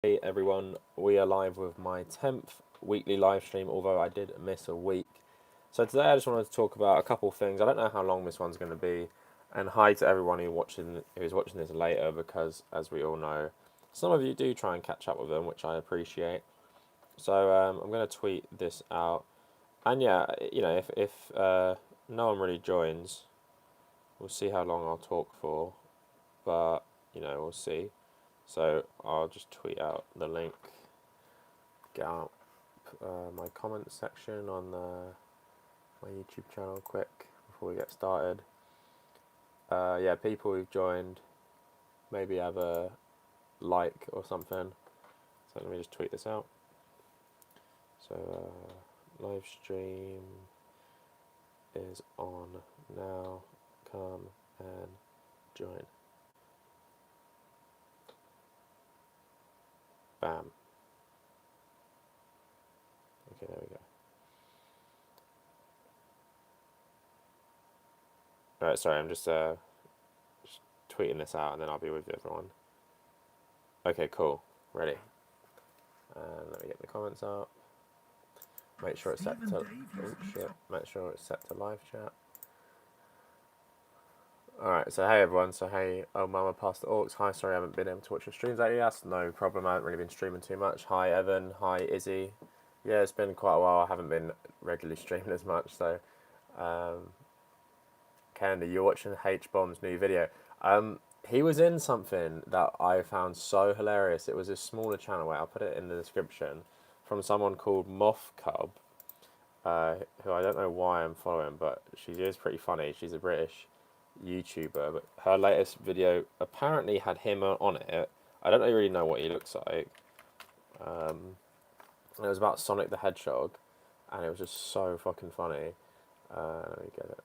Hey everyone, we are live with my 10th weekly live stream, although I did miss a week. So today I just wanted to talk about a couple things. I don't know how long this one's going to be, and hi to everyone who's watching this later, because as we all know, some of you do try and catch up with them, which I appreciate. So I'm going to tweet this out, and yeah, if no one really joins, we'll see how long I'll talk for, but we'll see. So I'll just tweet out the link, get out my comment section on my YouTube channel quick before we get started. Yeah, people who've joined, maybe have a like or something. So let me just tweet this out. So live stream is on now. Come and join. Bam. Okay, there we go. Alright, sorry, I'm just tweeting this out and then I'll be with everyone. Okay, cool. Ready. And let me get the comments up. Make sure it's set to. Oh shit! Make sure it's set to live chat. All right. So hey everyone. So hey, oh mama past the orcs. Hi. Sorry, I haven't been able to watch your streams lately. That's no problem. I haven't really been streaming too much. Hi Evan. Hi Izzy. Yeah, it's been quite a while. I haven't been regularly streaming as much. So, Candy, you're watching H Bomb's new video. He was in something that I found so hilarious. It was a smaller channel. Wait, I'll put it in the description. From someone called Moth Cub, who I don't know why I'm following, but she is pretty funny. She's a British YouTuber, but her latest video apparently had him on it. I don't really know what he looks like. It was about Sonic the Hedgehog, and it was just so fucking funny. Let me get it.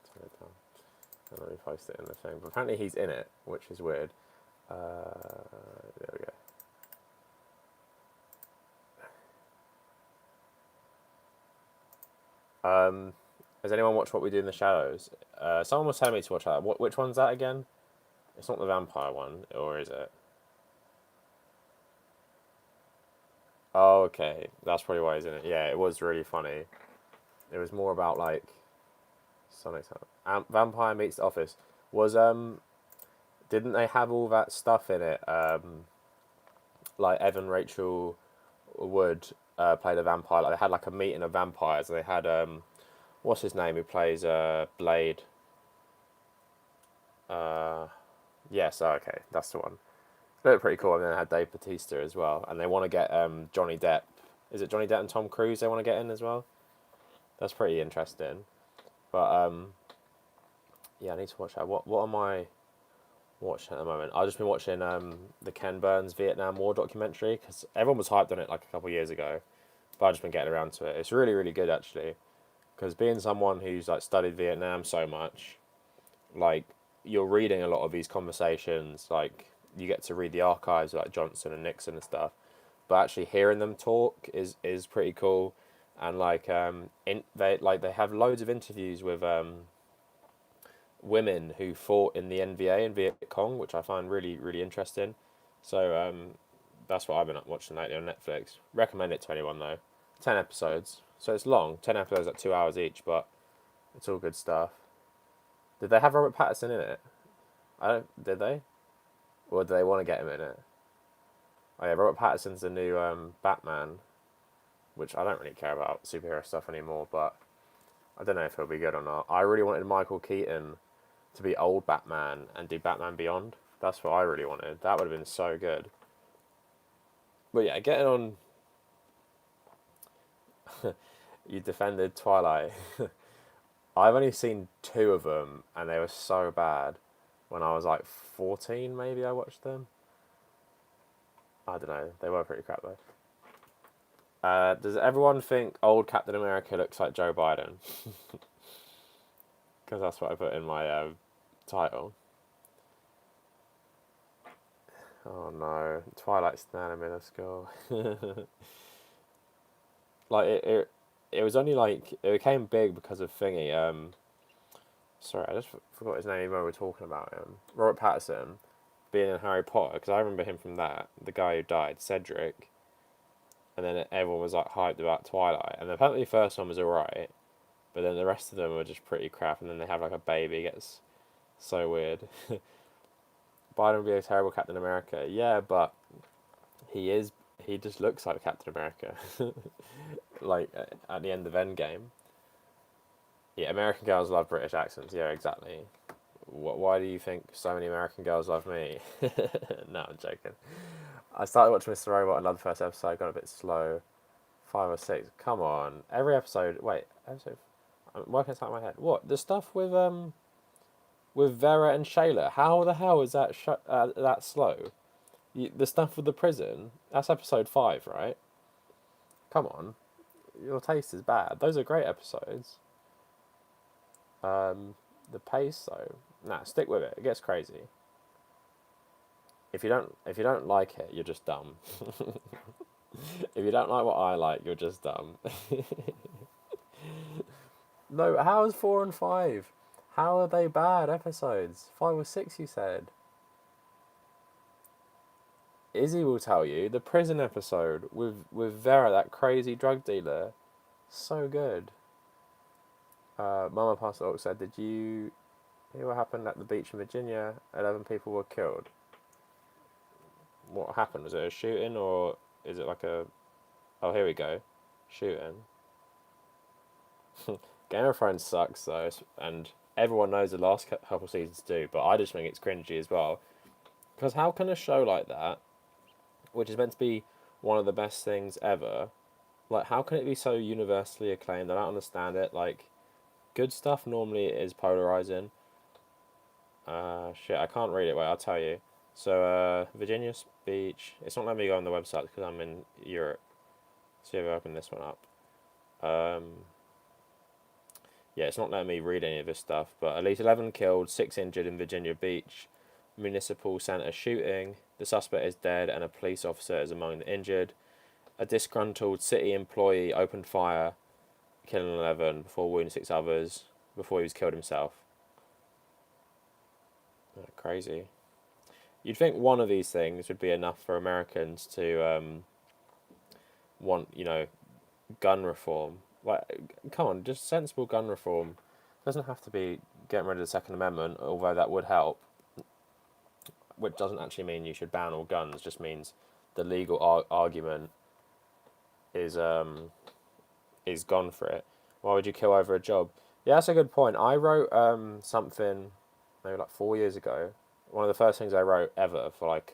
Turn it down. And let me post it in the thing. But apparently he's in it, which is weird. There we go. Has anyone watched What We Do in the Shadows? Someone was telling me to watch that. Which one's that again? It's not the vampire one, or is it? Oh, okay. That's probably why he's in it. Yeah, it was really funny. It was more about like Sonic's Vampire Meets the Office. Was didn't they have all that stuff in it? Like Evan Rachel Wood played a vampire. Like they had like a meeting of vampires. They had what's his name who plays Blade. Yes, oh, okay, that's the one. They look pretty cool. And then they had Dave Bautista as well, and they want to get Johnny Depp. Is it Johnny Depp and Tom Cruise they want to get in as well? That's pretty interesting. But yeah, I need to watch that. What am I watching at the moment? I've just been watching the Ken Burns Vietnam War documentary because everyone was hyped on it like a couple of years ago, but I've just been getting around to it. It's really good actually, because being someone who's like studied Vietnam so much, like you're reading a lot of these conversations, like you get to read the archives like Johnson and Nixon and stuff, but actually hearing them talk is pretty cool. And like they have loads of interviews with women who fought in the NVA and Viet Cong, which I find really interesting. So that's what I've been watching lately on Netflix. Recommend it to anyone though. 10 episodes, so it's long. 10 episodes at 2 hours each, but it's all good stuff. Did they have Robert Pattinson in it? I don't. Did they? Or do they want to get him in it? Oh yeah, Robert Pattinson's the new Batman, which I don't really care about superhero stuff anymore, but I don't know if he'll be good or not. I really wanted Michael Keaton to be old Batman and do Batman Beyond. That's what I really wanted. That would have been so good. But yeah, getting on. You defended Twilight. I've only seen two of them, and they were so bad. When I was like 14, maybe I watched them. I don't know. They were pretty crap though. Does everyone think old Captain America looks like Joe Biden? Because that's what I put in my title. Oh no, Twilight Stan in middle school. Like it was only like it became big because of Thingy. Sorry, I just forgot his name when we were talking about him. Robert Pattinson. being in Harry Potter, because I remember him from that, the guy who died, Cedric, and then everyone was like hyped about Twilight, and apparently the first one was alright, but then the rest of them were just pretty crap, and then they have like a baby, it gets so weird. Biden would be a terrible Captain America, yeah, but he is, he just looks like Captain America, like at the end of Endgame. Yeah, American girls love British accents, yeah, exactly. Why do you think so many American girls love me? No, I'm joking. I started watching Mr. Robot and loved the first episode, got a bit slow. 5 or 6. Come on. Every episode. Wait, episode. I'm working this out in my head. What? The stuff with Vera and Shayla. How the hell is that that slow? The stuff with the prison. That's episode 5, right? Come on. Your taste is bad. Those are great episodes. The pace though. Nah, stick with it. It gets crazy. If you don't like it, you're just dumb. If you don't like what I like, you're just dumb. No, how is 4 and 5? How are they bad episodes? 5 or 6, you said. Izzy will tell you the prison episode with Vera, that crazy drug dealer, so good. Mama Pastor said, "Did you hear what happened at the beach in Virginia? 11 people were killed. What happened? Was it a shooting or is it like a? Oh, here we go, shooting." Game of Thrones sucks though, and everyone knows the last couple seasons do, but I just think it's cringy as well. Because how can a show like that, which is meant to be one of the best things ever, like how can it be so universally acclaimed? I don't understand it. Like, good stuff normally is polarizing. Shit, I can't read it. Wait, I'll tell you. So, Virginia speech. It's not letting me go on the website because I'm in Europe. See if I open this one up. Yeah, it's not letting me read any of this stuff, but at least 11 killed, 6 injured in Virginia Beach municipal center shooting. The suspect is dead and a police officer is among the injured. A disgruntled city employee opened fire, killing 11 before wounding 6 others before he was killed himself. Oh, crazy. You'd think one of these things would be enough for Americans to want, gun reform. Like, come on, just sensible gun reform. Doesn't have to be getting rid of the Second Amendment, although that would help. Which doesn't actually mean you should ban all guns. Just means the legal argument is gone for it. Why would you kill over a job? Yeah, that's a good point. I wrote something maybe like 4 years ago. One of the first things I wrote ever for like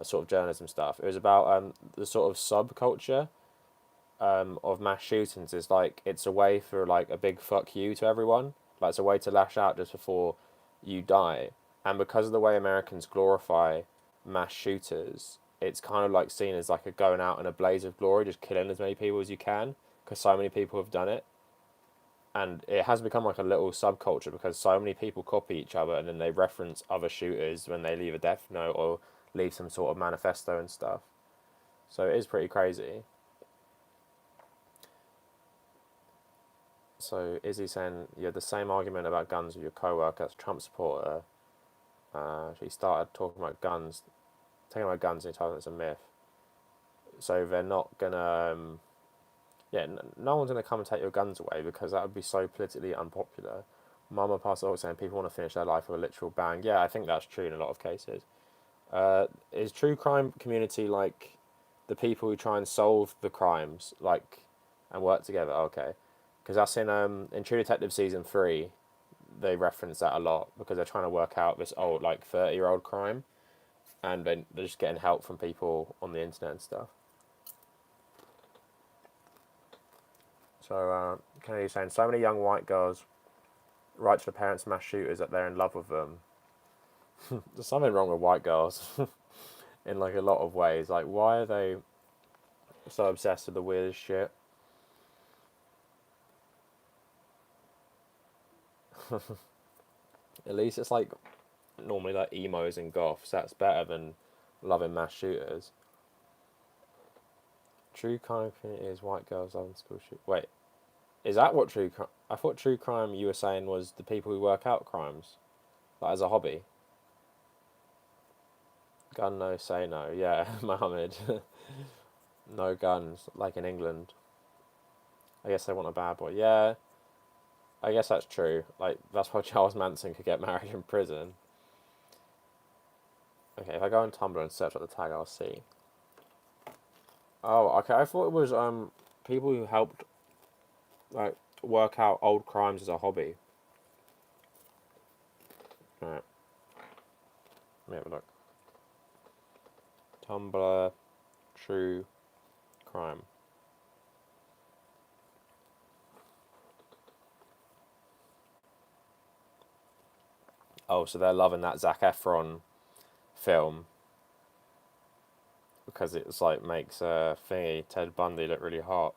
sort of journalism stuff. It was about the sort of subculture of mass shootings. Is like it's a way for like a big fuck you to everyone. Like it's a way to lash out just before you die. And because of the way Americans glorify mass shooters, it's kind of like seen as like a going out in a blaze of glory, just killing as many people as you can, because so many people have done it. And it has become like a little subculture because so many people copy each other and then they reference other shooters when they leave a death note or leave some sort of manifesto and stuff. So it is pretty crazy. So Izzy saying you had the same argument about guns with your co-worker, that's a Trump supporter. She started talking about guns, talking about guns, and he told them it's a myth. So they're not gonna, no one's gonna come and take your guns away because that would be so politically unpopular. Mama Pastor saying people want to finish their life with a literal bang. Yeah, I think that's true in a lot of cases. Is true crime community like the people who try and solve the crimes, like, and work together? Okay, because that's in True Detective season 3. They reference that a lot because they're trying to work out this old like 30-year-old crime, and they're just getting help from people on the internet and stuff. So Kennedy's saying so many young white girls write to the parents of mass shooters that they're in love with them. There's something wrong with white girls in like a lot of ways. Like, why are they so obsessed with the weirdest shit? At least it's like normally like emos and goths. That's better than loving mass shooters. True crime is white girls loving school shoot. Wait, is that what true crime? I thought true crime you were saying was the people who work out crimes, like as a hobby. Gun no, say no. Yeah, Mohammed. No guns, like in England. I guess they want a bad boy. Yeah, I guess that's true. Like, that's why Charles Manson could get married in prison. Okay, if I go on Tumblr and search up the tag, I'll see. Oh, okay. I thought it was people who helped like work out old crimes as a hobby. Right, let me have a look. Tumblr, true crime. Oh, so they're loving that Zac Efron film because it's like makes thingy Ted Bundy look really hot.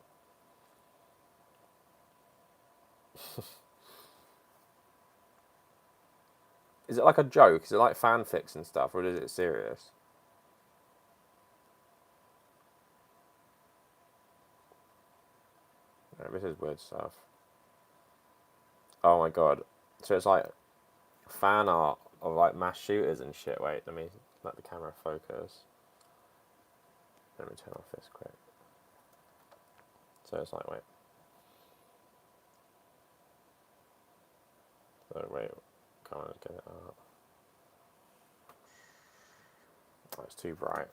Is it like a joke? Is it like fanfics and stuff, or is it serious? No, this is weird stuff. Oh my god! So it's like fan art of like mass shooters and shit. Wait, let me let the camera focus. Let me turn off this quick. So it's like wait. So wait, come on, get it up. Oh, it's too bright.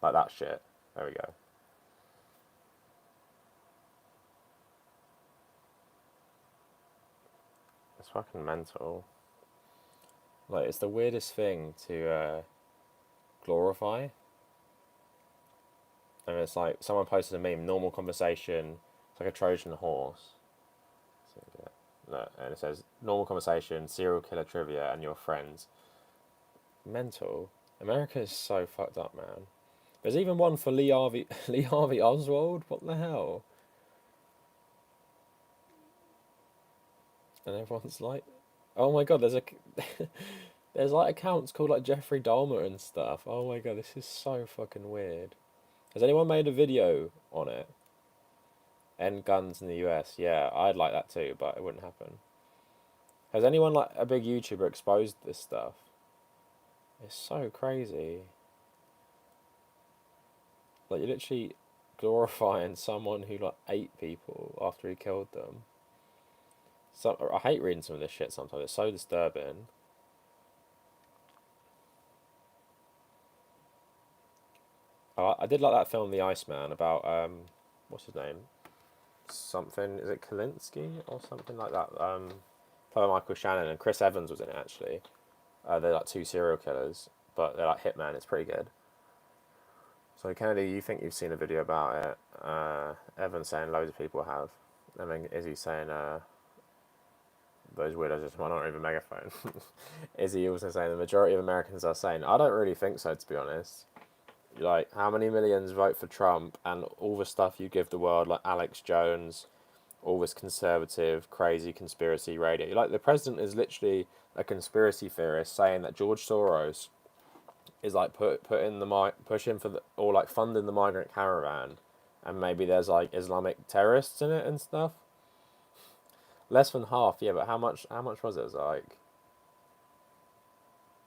Like that shit. There we go. It's fucking mental. Like, it's the weirdest thing to glorify. And it's like, someone posted a meme, normal conversation, it's like a Trojan horse. So, yeah. No, and it says, normal conversation, serial killer trivia, and your friends. Mental. America is so fucked up, man. There's even one for Lee Harvey, Lee Harvey Oswald. What the hell? And everyone's like, oh my god, there's a there's like accounts called like Jeffrey Dahmer and stuff. Oh my god, this is so fucking weird. Has anyone made a video on it? End guns in the US. Yeah, I'd like that too, but it wouldn't happen. Has anyone like a big YouTuber exposed this stuff? It's so crazy. Like you're literally glorifying someone who like ate people after he killed them. So I hate reading some of this shit sometimes. It's so disturbing. I did like that film, The Iceman, about what's his name? Something, is it Kalinske or something like that? Played by Michael Shannon, and Chris Evans was in it actually. They're like two serial killers, but they're like hitman. It's pretty good. So Kennedy, you think you've seen a video about it? Evans saying loads of people have, and then Izzy saying those weirdos just not even megaphone. Izzy also saying the majority of Americans are saying I don't really think so, to be honest. Like, how many millions vote for Trump, and all the stuff you give the world, like Alex Jones, all this conservative, crazy conspiracy radio. Like, the president is literally a conspiracy theorist saying that George Soros is like pushing for the, or like funding the migrant caravan, and maybe there's like Islamic terrorists in it and stuff. Less than half, yeah, but how much? How much was it? It was like,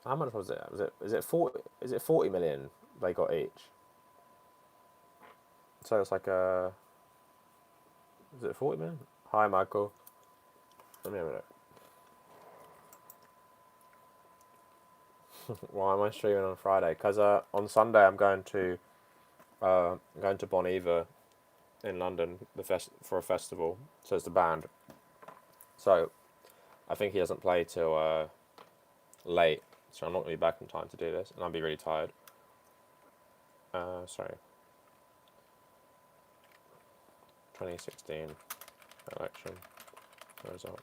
how much was it? Was it? Is it 40? Is it 40 million they got each? So it's like a. Is it 40 million? Hi, Michael. Let me have a look. Why am I streaming on Friday? Because on Sunday I'm going to Bon Iver in London for a festival. So it's the band. So I think he doesn't play till late. So I'm not going to be back in time to do this, and I'll be really tired. Sorry. 2016 election results.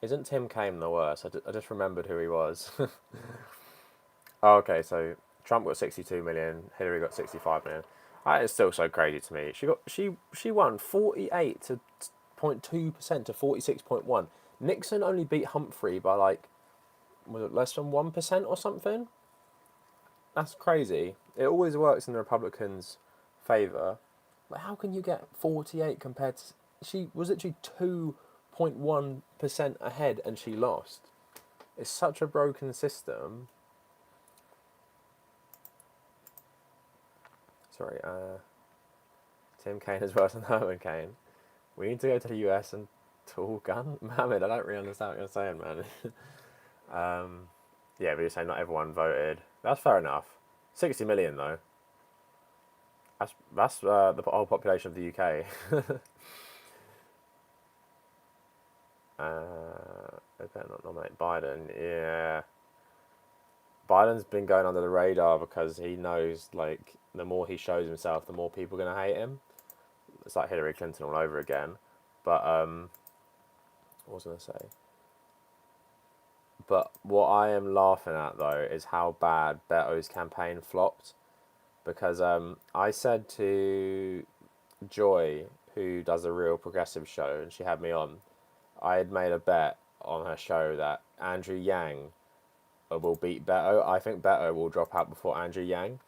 Isn't Tim Kaine the worst? I just remembered who he was. Oh, okay, so Trump got 62 million, Hillary got 65 million. That is still so crazy to me. She won 48.2% to 46.1. Nixon only beat Humphrey by like, was it less than 1% or something? That's crazy. It always works in the Republicans' favour. Like, how can you get 48 compared to? She was literally 2 0.1% ahead and she lost. It's such a broken system. Sorry, Tim Kaine is worse than Herman Cain. We need to go to the US and tool gun? Mohammed, I don't really understand what you're saying, man. Yeah, but you're saying not everyone voted. That's fair enough. 60 million, though. That's the whole population of the UK. They better not nominate Biden. Yeah. Biden's been going under the radar because he knows, like, the more he shows himself, the more people are going to hate him. It's like Hillary Clinton all over again. But, what was I going to say? But what I am laughing at, though, is how bad Beto's campaign flopped. Because I said to Joy, who does a Real Progressive show, and she had me on, I had made a bet on her show that Andrew Yang will beat Beto. I think Beto will drop out before Andrew Yang,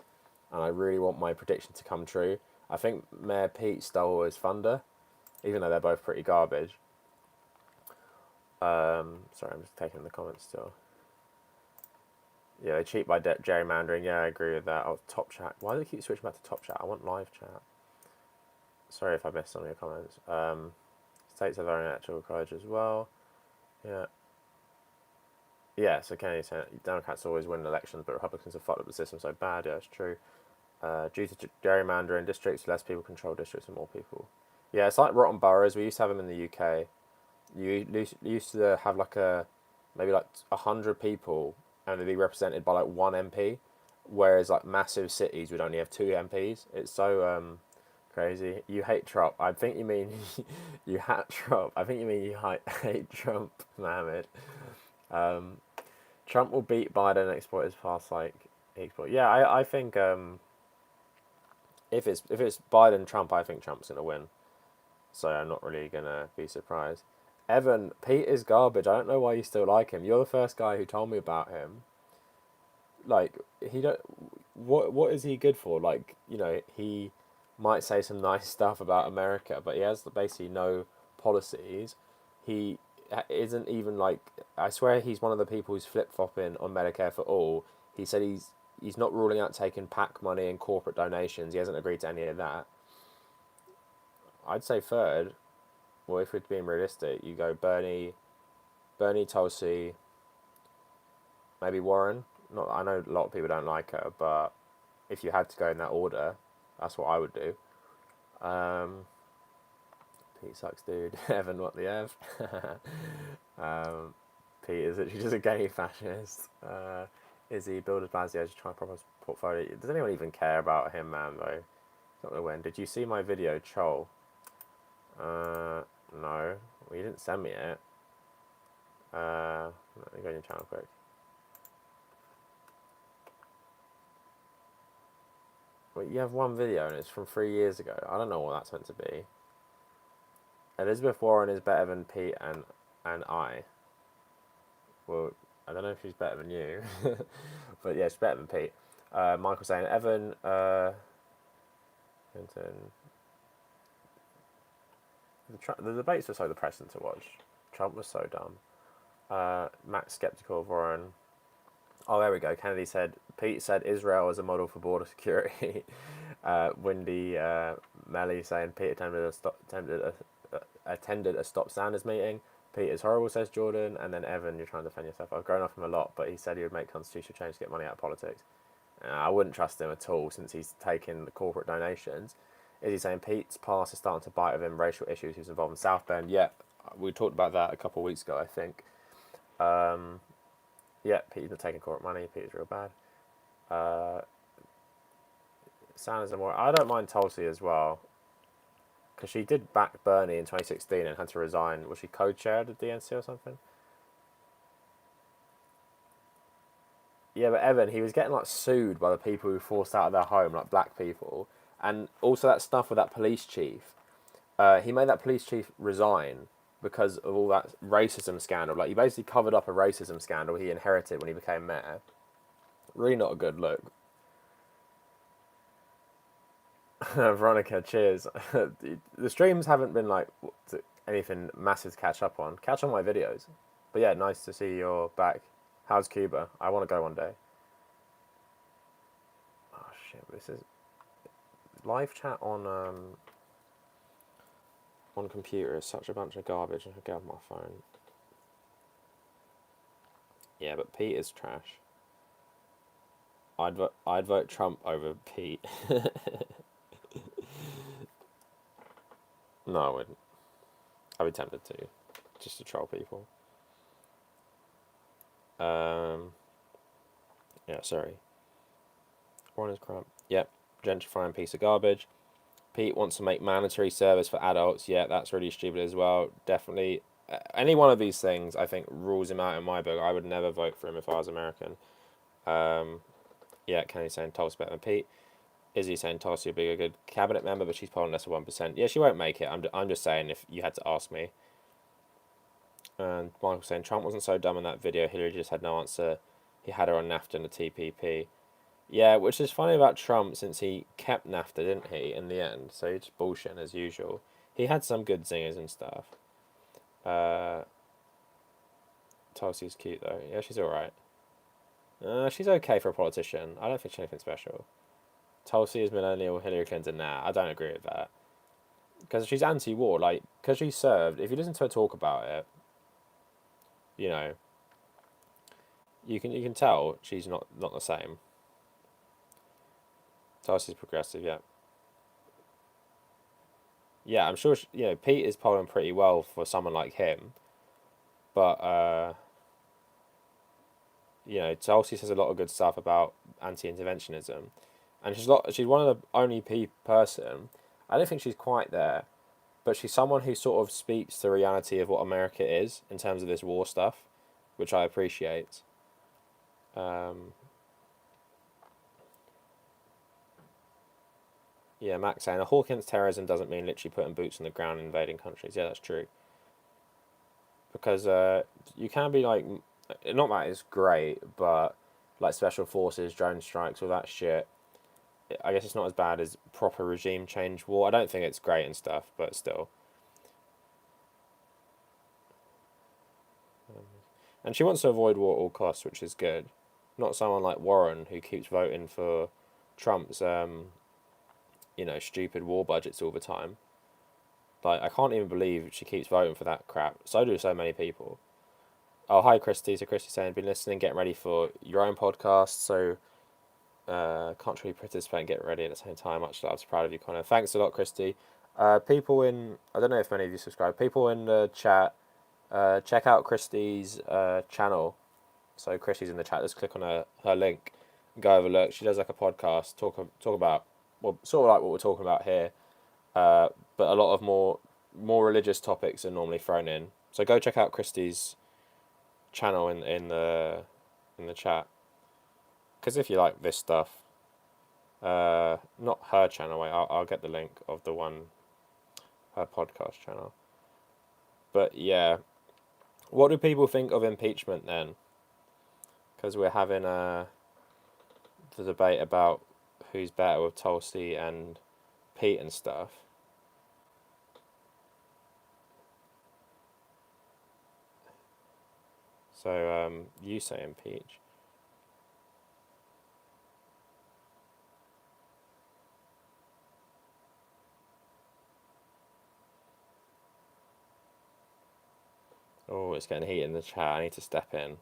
and I really want my prediction to come true. I think Mayor Pete stole his thunder, even though they're both pretty garbage. Sorry, I'm just taking the comments still. Yeah, they cheat by gerrymandering. Yeah, I agree with that. Oh, top chat. Why do they keep switching back to top chat? I want live chat. Sorry if I missed some of your comments. States have their own electoral college as well. Yeah. Yeah, so Kennedy said Democrats always win elections, but Republicans have fucked up the system so bad. Yeah, it's true. Due to gerrymandering districts, less people control districts and more people. Yeah, it's like rotten boroughs. We used to have them in the UK. You used to have like maybe like 100 people, and they'd be represented by like one MP, whereas like massive cities would only have two MPs. It's so crazy. You hate Trump. I think you mean you hate Trump. I think you mean you hate Trump, Mohammed. Trump will beat Biden and exploit his past like exploit. Yeah, I think if it's Biden Trump, I think Trump's gonna win. So I'm not really gonna be surprised. Evan, Pete is garbage. I don't know why you still like him. You're the first guy who told me about him. Like he don't. What is he good for? Like he might say some nice stuff about America, but he has basically no policies. He isn't even like. I swear he's one of the people who's flip flopping on Medicare for all. He said he's not ruling out taking PAC money and corporate donations. He hasn't agreed to any of that. I'd say third. Well, if we're being realistic, you go Bernie, Tulsi, maybe Warren. Not, I know a lot of people don't like her, but if you had to go in that order, that's what I would do. Pete sucks, dude. Evan, what the F? Pete is literally just a gay fascist. Izzy, builders plans, yeah, just trying to proper portfolio. Does anyone even care about him, man, though? He's not going to win. Did you see my video, Chol? No. Well, you didn't send me it. Let me go on your channel quick. Well, you have one video and it's from 3 years ago. I don't know what that's meant to be. Elizabeth Warren is better than Pete and I. Well, I don't know if she's better than you, but yeah, she's better than Pete. Michael saying Evan, Clinton. The debates were so depressing to watch. Trump was so dumb. Matt's skeptical of Warren. Oh, there we go. Kennedy said, Pete said Israel is a model for border security. Wendy Melly saying Pete attended a Stop Sanders meeting. Pete is horrible, says Jordan. And then Evan, you're trying to defend yourself. I've grown off him a lot, but he said he would make constitutional change to get money out of politics. I wouldn't trust him at all since he's taking the corporate donations. Is he saying Pete's past is starting to bite of him, racial issues, he was involved in South Bend? Yeah, we talked about that a couple of weeks ago, I think. Yeah, Pete's been taking corporate money. Pete's real bad. Sanders and more. I don't mind Tulsi as well, because she did back Bernie in 2016 and had to resign. Was she co-chaired at DNC or something? Yeah, but Evan, he was getting like sued by the people who forced out of their home, like black people, and also that stuff with that police chief. He made that police chief resign because of all that racism scandal. Like, he basically covered up a racism scandal he inherited when he became mayor. Really not a good look. Veronica, cheers. The streams haven't been like anything massive to catch up on. Catch on my videos. But yeah, nice to see you're back. How's Cuba? I want to go one day. Oh shit, this is live chat on computer is such a bunch of garbage. I could get off my phone. Yeah, but Pete is trash. I'd vote Trump over Pete. No, I wouldn't. I'd be tempted to, just to troll people. Yeah, sorry. One is crap. Yep, gentrifying piece of garbage. Pete wants to make mandatory service for adults. Yeah, that's really stupid as well. Definitely, any one of these things, I think, rules him out in my book. I would never vote for him if I was American. Yeah, Kenny's saying Tulsi better than Pete. Izzy saying Tulsi would be a good cabinet member, but she's polling less than 1%. Yeah, she won't make it. I'm just saying if you had to ask me. And Michael saying Trump wasn't so dumb in that video. Hillary just had no answer. He had her on NAFTA and the TPP. Yeah, which is funny about Trump since he kept NAFTA, didn't he, in the end? So he's just bullshitting as usual. He had some good zingers and stuff. Tulsi's cute though. Yeah, she's alright. She's okay for a politician. I don't think she's anything special. Tulsi is millennial Hillary Clinton. Nah, I don't agree with that. Because she's anti-war. Like, because she served, if you listen to her talk about it, you know, you can tell she's not the same. Tulsi's progressive, yeah. Yeah, I'm sure, Pete is polling pretty well for someone like him. But, Tulsi says a lot of good stuff about anti-interventionism. And she's one of the only person, I don't think she's quite there, but she's someone who sort of speaks the reality of what America is in terms of this war stuff, which I appreciate. Yeah, Max saying a hawk against terrorism doesn't mean literally putting boots on the ground and invading countries. Yeah, that's true. Because you can be like, not that it's great, but like special forces, drone strikes, all that shit. I guess it's not as bad as proper regime change war. I don't think it's great and stuff, but still. And she wants to avoid war at all costs, which is good. Not someone like Warren who keeps voting for Trump's, stupid war budgets all the time. Like, I can't even believe she keeps voting for that crap. So do so many people. Oh, hi, Christy. So Christy's saying, been listening, getting ready for your own podcast. So can't really participate and get ready at the same time. Much love. I'm proud of you, Connor. Thanks a lot, Christy. People in, I don't know if many of you subscribe. People in the chat, check out Christy's channel. So Christy's in the chat. Just click on her link and go have a look. She does like a podcast, talk about, well, sort of like what we're talking about here, but a lot of more religious topics are normally thrown in. So go check out Christy's channel in the chat. Because if you like this stuff, not her channel. Wait, I'll get the link of the one, her podcast channel. But yeah, what do people think of impeachment then? Because we're having the debate about who's better with Tulsi and Pete and stuff. So you say impeach. Oh, it's getting heated in the chat. I need to step in.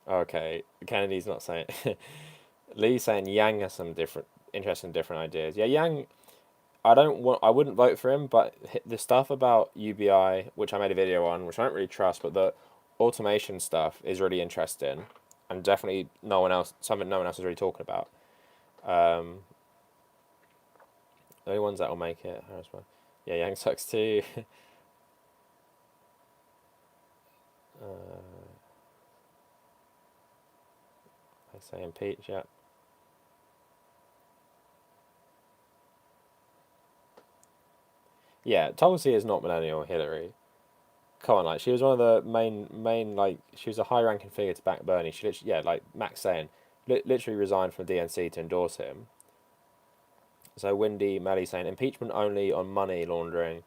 Okay, Kennedy's not saying. Lee's saying Yang has some interesting different ideas. Yeah, Yang. I wouldn't vote for him, but the stuff about UBI, which I made a video on, which I don't really trust, but the automation stuff is really interesting, and definitely something no one else is really talking about. The only ones that will make it, yeah, Yang sucks too. I say impeach, yeah. Yeah, Tulsi is not millennial Hillary. Come on, like she was one of the main like she was a high ranking figure to back Bernie. She literally, yeah, like Max saying, literally resigned from DNC to endorse him. So Windy Melly saying impeachment only on money laundering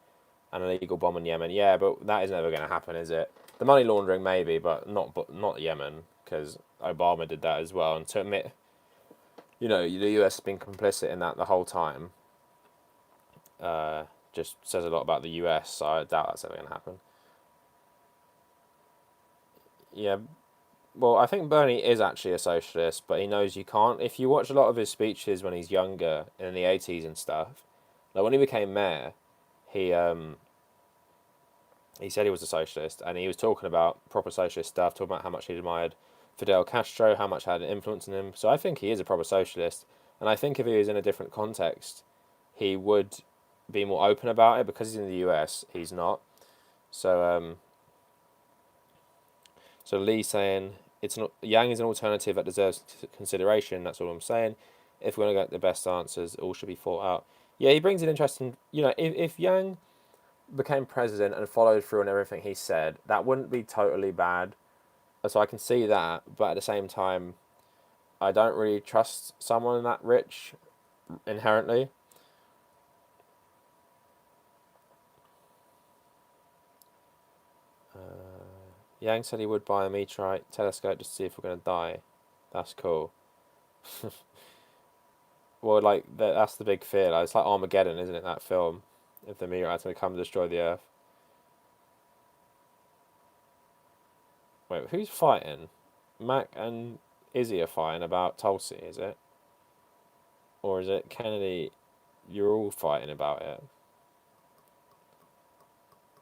and illegal bomb in Yemen. Yeah, but that is never going to happen, is it? The money laundering maybe, but not Yemen, because Obama did that as well. And to admit, the US has been complicit in that the whole time, uh, just says a lot about the US. So I doubt that's ever going to happen. Yeah, well, I think Bernie is actually a socialist, but he knows you can't. If you watch a lot of his speeches when he's younger, in the 80s and stuff, like when he became mayor, he he said he was a socialist, and he was talking about proper socialist stuff, talking about how much he admired Fidel Castro, how much had an influence on him. So I think he is a proper socialist, and I think if he was in a different context, he would be more open about it. Because he's in the US, he's not. So so Lee saying it's not Yang is an alternative that deserves consideration. That's all I'm saying. If we're gonna get the best answers, it all should be thought out. Yeah, he brings an interesting. If Yang became president and followed through on everything he said, that wouldn't be totally bad. So I can see that, but at the same time, I don't really trust someone that rich inherently. Yang said he would buy a meteorite telescope just to see if we're gonna die. That's cool. Well, like that's the big fear. Like, it's like Armageddon, isn't it? That film, if the meteorite's gonna come and destroy the Earth. Wait, who's fighting? Mac and Izzy are fighting about Tulsi, is it? Or is it Kennedy? You're all fighting about it.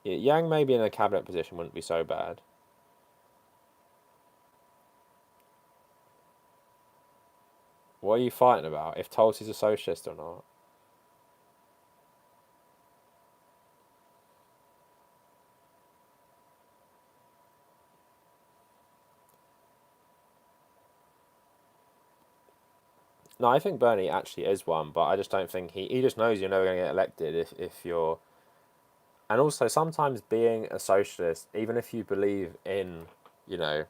Yeah, Yang maybe in a cabinet position wouldn't be so bad. What are you fighting about? If Tulsi's a socialist or not? No, I think Bernie actually is one, but I just don't think he just knows you're never going to get elected if you're. And also, sometimes being a socialist, even if you believe in, you know,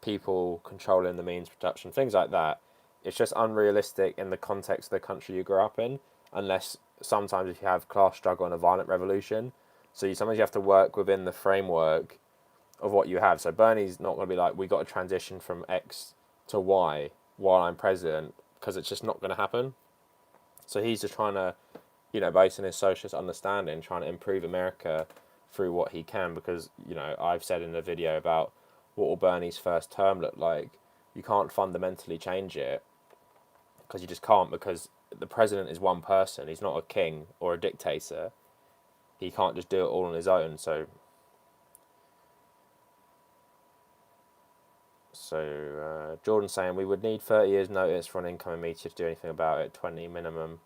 people controlling the means of production, things like that, it's just unrealistic in the context of the country you grew up in, unless sometimes if you have class struggle and a violent revolution. So sometimes you have to work within the framework of what you have. So Bernie's not going to be like, we got to transition from X to Y while I'm president, because it's just not going to happen. So he's just trying to, based on his socialist understanding, trying to improve America through what he can. Because, I've said in the video about what will Bernie's first term look like, you can't fundamentally change it because you just can't, because the president is one person. He's not a king or a dictator. He can't just do it all on his own. So Jordan's saying we would need 30 years notice for an incoming meteor to do anything about it, 20 minimum.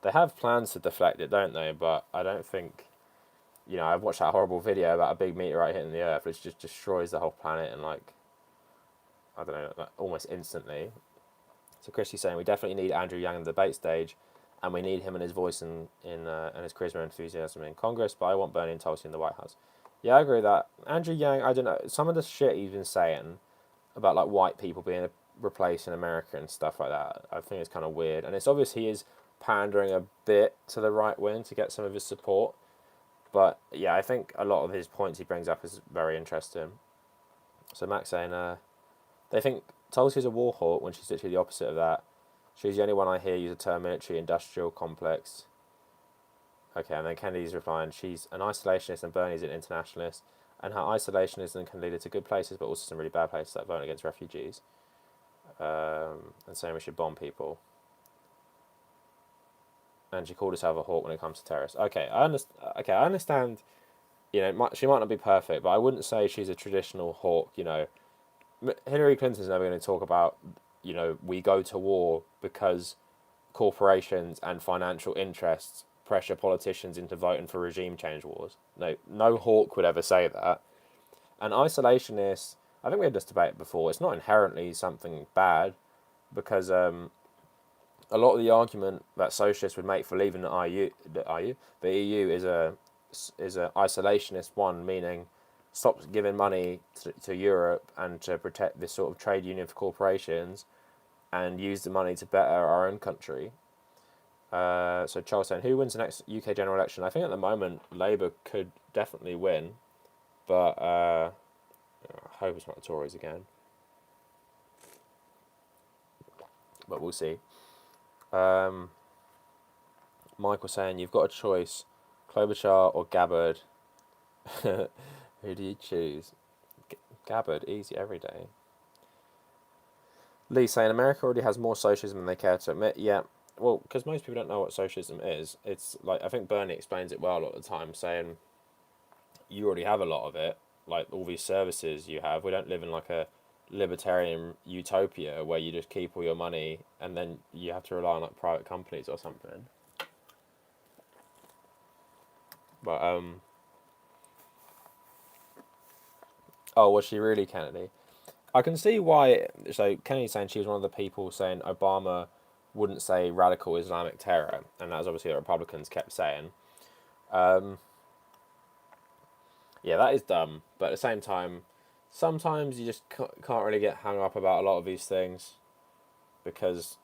They have plans to deflect it, don't they? But I don't think, I've watched that horrible video about a big meteorite hitting the Earth, which just destroys the whole planet and, like, I don't know, like, almost instantly. So Christy's saying we definitely need Andrew Yang on the debate stage, and we need him and his voice and his charisma and enthusiasm in Congress, but I want Bernie and Tulsi in the White House. Yeah, I agree with that. Andrew Yang, I don't know, some of the shit he's been saying about, like, white people being replaced in America and stuff like that, I think it's kind of weird. And it's obvious he is pandering a bit to the right wing to get some of his support. But yeah, I think a lot of his points he brings up is very interesting. So Max saying, they think Tulsi's a war hawk when she's literally the opposite of that. She's the only one I hear use the term military industrial complex. Okay, and then Kennedy's replying, she's an isolationist and Bernie's an internationalist, and her isolationism can lead to good places, but also some really bad places like voting against refugees, and saying we should bomb people. And she called herself a hawk when it comes to terrorists. Okay, I understand. Okay, I understand. She might not be perfect, but I wouldn't say she's a traditional hawk. Hillary Clinton's never going to talk about, we go to war because corporations and financial interests pressure politicians into voting for regime change wars. No, no hawk would ever say that. And isolationists, I think we had this debate before. It's not inherently something bad, because a lot of the argument that socialists would make for leaving the EU is a isolationist one, meaning stop giving money to Europe and to protect this sort of trade union for corporations, and use the money to better our own country. So Charles saying, who wins the next UK general election? I think at the moment Labour could definitely win, but I hope it's not the Tories again. But we'll see. Michael saying, you've got a choice, Klobuchar or Gabbard. Who do you choose? Gabbard, easy every day. Lee saying, America already has more socialism than they care to admit. Yeah, well, because most people don't know what socialism is. It's like, I think Bernie explains it well a lot of the time, saying you already have a lot of it, like all these services you have. We don't live in like a libertarian utopia where you just keep all your money and then you have to rely on like private companies or something. But oh, was she really Kennedy? I can see why. So Kennedy's saying she was one of the people saying Obama wouldn't say radical Islamic terror, and that was obviously what Republicans kept saying. Yeah, that is dumb. But at the same time, sometimes you just can't really get hung up about a lot of these things because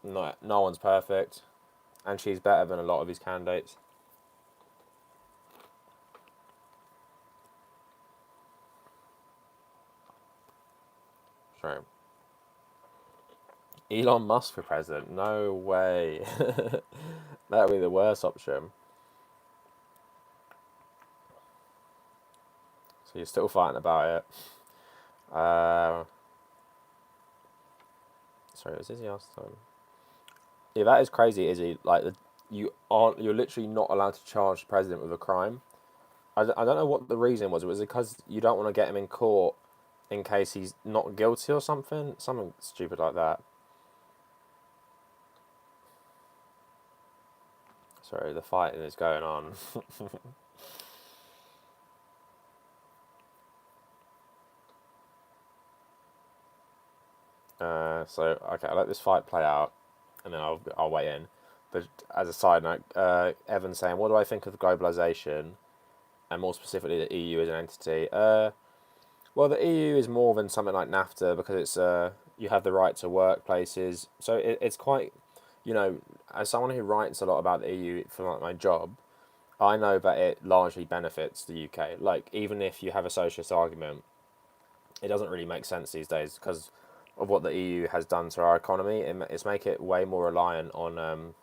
no one's perfect, and she's better than a lot of these candidates. Sorry. Elon Musk for president? No way. That would be the worst option. So you're still fighting about it. Sorry, was Izzy last time? Yeah, that is crazy, Izzy. Like, you're literally not allowed to charge the president with a crime. I don't know what the reason was. Was it because you don't want to get him in court in case he's not guilty or something? Something stupid like that. Sorry, the fighting is going on. So okay, I'll let this fight play out, and then I'll weigh in. But as a side note, Evan saying, what do I think of globalization, and more specifically the EU as an entity? Well, the EU is more than something like NAFTA because it's you have the right to work places, so it's quite, you know, as someone who writes a lot about the EU for like my job, I know that it largely benefits the UK. Like even if you have a socialist argument, it doesn't really make sense these days because of what the EU has done to our economy. It's make it way more reliant on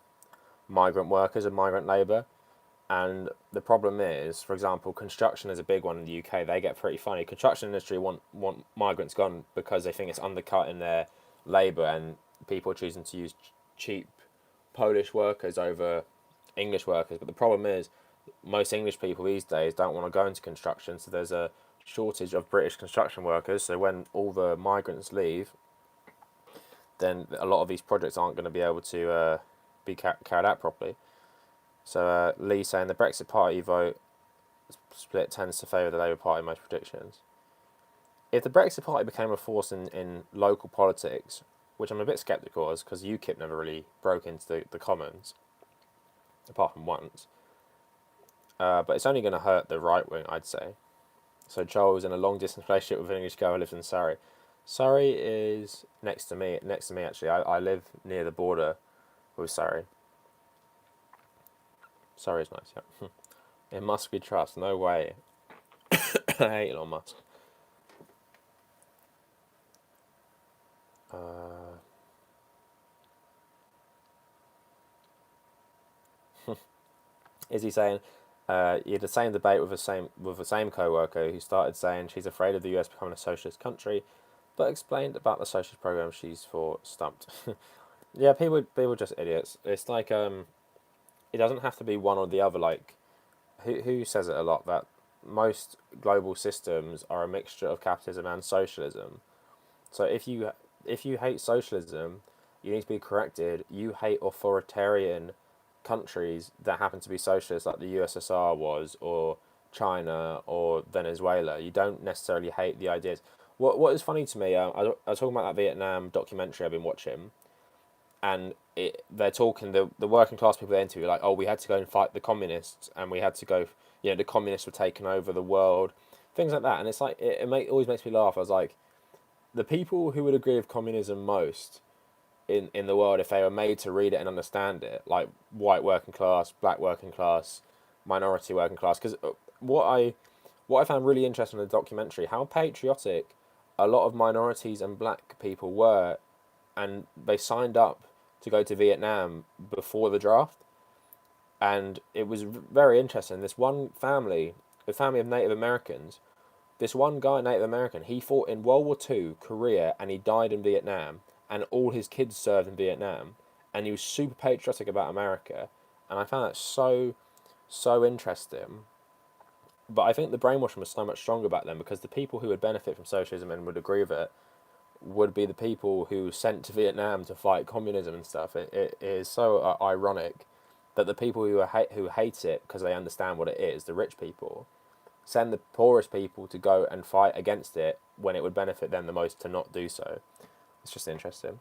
migrant workers and migrant labour. And the problem is, for example, construction is a big one in the UK. They get pretty funny. Construction industry want migrants gone because they think it's undercutting their labour, and people are choosing to use cheap Polish workers over English workers. But the problem is, most English people these days don't want to go into construction, so there's a shortage of British construction workers. So when all the migrants leave, then a lot of these projects aren't going to be able to be carried out properly. So Lee saying the Brexit Party vote split tends to favour the Labour Party in most predictions. If the Brexit Party became a force in local politics, which I'm a bit sceptical of because UKIP never really broke into the Commons, apart from once, but it's only going to hurt the right wing, I'd say. So Joel was in a long distance relationship with an English girl who lives in Surrey. Surrey is next to me. Next to me, actually, I live near the border with Surrey. Surrey's nice. Yeah. It must be trust. No way. I hate Elon Musk. Is he saying? You had the same debate with the same co-worker who started saying she's afraid of the US becoming a socialist country, but explained about the socialist program she's for stumped. Yeah, people just idiots. It's like it doesn't have to be one or the other. Like who says it a lot that most global systems are a mixture of capitalism and socialism. So if you hate socialism, you need to be corrected. You hate authoritarian countries that happen to be socialist, like the USSR was, or China, or Venezuela. You don't necessarily hate the ideas. What is funny to me, I was talking about that Vietnam documentary I've been watching, and they're talking the working class people they interview like, oh, we had to go and fight the communists, and we had to go, the communists were taking over the world, things like that, and it's like always makes me laugh. I was like, the people who would agree with communism most in the world if they were made to read it and understand it, like white working class, black working class, minority working class. Because what I found really interesting in the documentary, how patriotic a lot of minorities and black people were, and they signed up to go to Vietnam before the draft, and it was very interesting. This one family, a family of Native Americans, this one guy, Native American, he fought in World War Two, Korea, and he died in Vietnam, and all his kids served in Vietnam, and he was super patriotic about America, and I found that so interesting. But I think the brainwashing was so much stronger back then because the people who would benefit from socialism and would agree with it would be the people who were sent to Vietnam to fight communism and stuff. It is so ironic that the people who hate it because they understand what it is, the rich people, send the poorest people to go and fight against it when it would benefit them the most to not do so. It's just interesting.